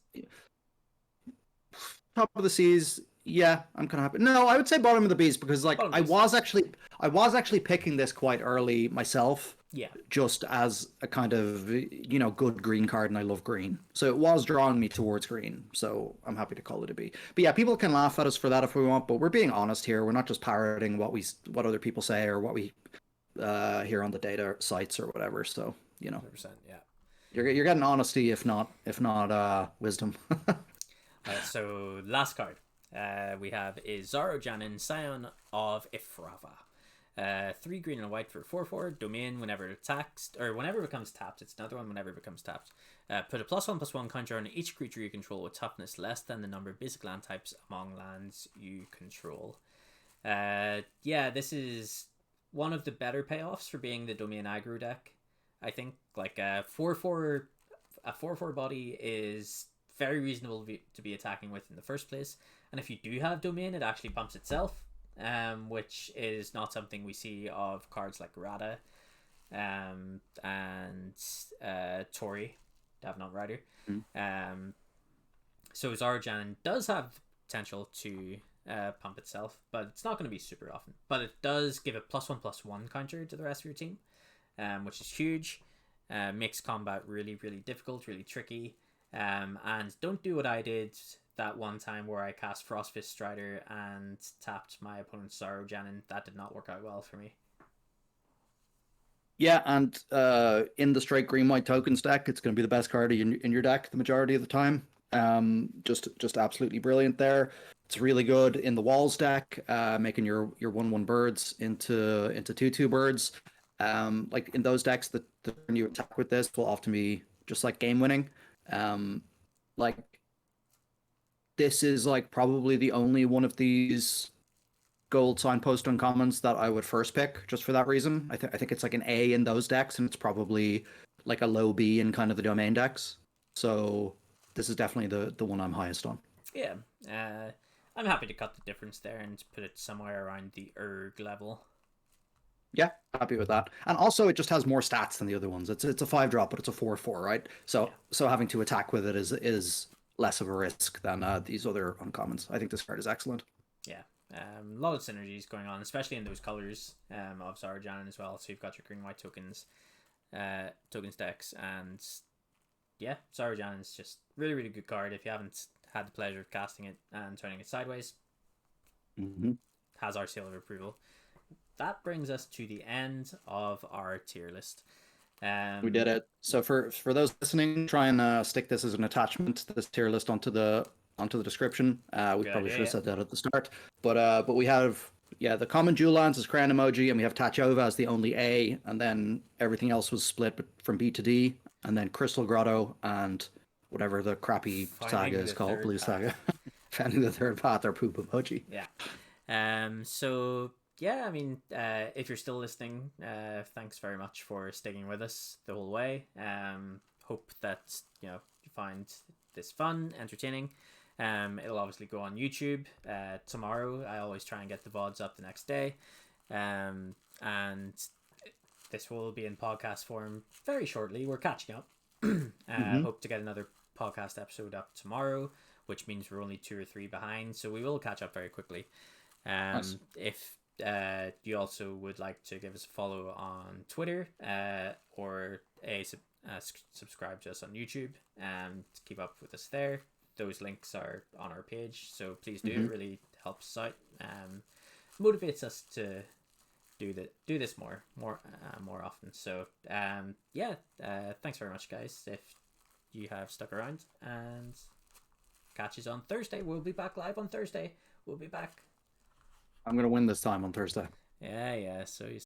Top of the Seas. Yeah, I'm kind of happy. No, I would say bottom of the beast because like I was actually picking this quite early myself. Yeah. Just as a kind of good green card, and I love green, so it was drawing me towards green. So I'm happy to call it a B. But yeah, people can laugh at us for that if we want, but we're being honest here. We're not just parroting what other people say or what we hear on the data sites or whatever. So 100%, yeah. You're getting honesty, if not wisdom. So last card we have is Zaro Janin, Scion of Ifrava. 3 green and a white for 4/4. Domain whenever it attacks, or whenever it becomes tapped. It's another one whenever it becomes tapped. Put a +1/+1 counter on each creature you control with toughness less than the number of basic land types among lands you control. This is one of the better payoffs for being the Domain aggro deck. I think like a 4/4 body is very reasonable to be attacking with in the first place, and if you do have Domain, it actually pumps itself, which is not something we see of cards like Rada and Tori, Davenant Rider. So Zarajan does have potential to pump itself, but it's not going to be super often. But it does give a +1/+1 counter to the rest of your team, which is huge. Makes combat really, really difficult, really tricky. And don't do what I did that one time where I cast Frostfist Strider and tapped my opponent's Sorrow Janin. That did not work out well for me. Yeah, and in the straight green white tokens deck, it's going to be the best card in your deck the majority of the time. Just absolutely brilliant there. It's really good in the walls deck, making your 1/1 birds into 2/2 birds. Like in those decks, the turn you attack with this will often be just like game winning. Like this is like probably the only one of these gold signpost uncommons that I would first pick just for that reason. I think it's like an A in those decks, and it's probably like a low B in kind of the domain decks. So this is definitely the one I'm highest on. Yeah, I'm happy to cut the difference there and put it somewhere around the ERG level. Yeah, happy with that. And also, it just has more stats than the other ones. It's a 5-drop, but it's a 4/4, right? So having to attack with it is less of a risk than these other uncommons. I think this card is excellent. Yeah, a lot of synergies going on, especially in those colors of Zarajan as well. So you've got your green white tokens decks, and yeah, Sarujan is just really, really good card. If you haven't had the pleasure of casting it and turning it sideways, has our seal of approval. That brings us to the end of our tier list. We did it. So for those listening, try and stick this as an attachment, this tier list onto the description. We probably should have said that at the start, but we have the common dual lands as crown emoji, and we have Tachova as the only A, and then everything else was split from B to D, and then Crystal Grotto and whatever the crappy saga is called, Blue Saga, Finding the Third Path or Poop Emoji. Yeah. So yeah, I mean, if you're still listening, thanks very much for sticking with us the whole way. Hope that you find this fun, entertaining. It'll obviously go on YouTube tomorrow. I always try and get the VODs up the next day, and this will be in podcast form very shortly. We're catching up. Hope to get another podcast episode up tomorrow, which means we're only 2 or 3 behind, so we will catch up very quickly. Nice. If you also would like to give us a follow on Twitter, or subscribe to us on YouTube and keep up with us there, those links are on our page, so please do. It really helps us out, motivates us to do this more often. So thanks very much, guys, if you have stuck around, and catch us on Thursday. We'll be back live on Thursday. We'll be back. I'm gonna win this time on Thursday. Yeah, so you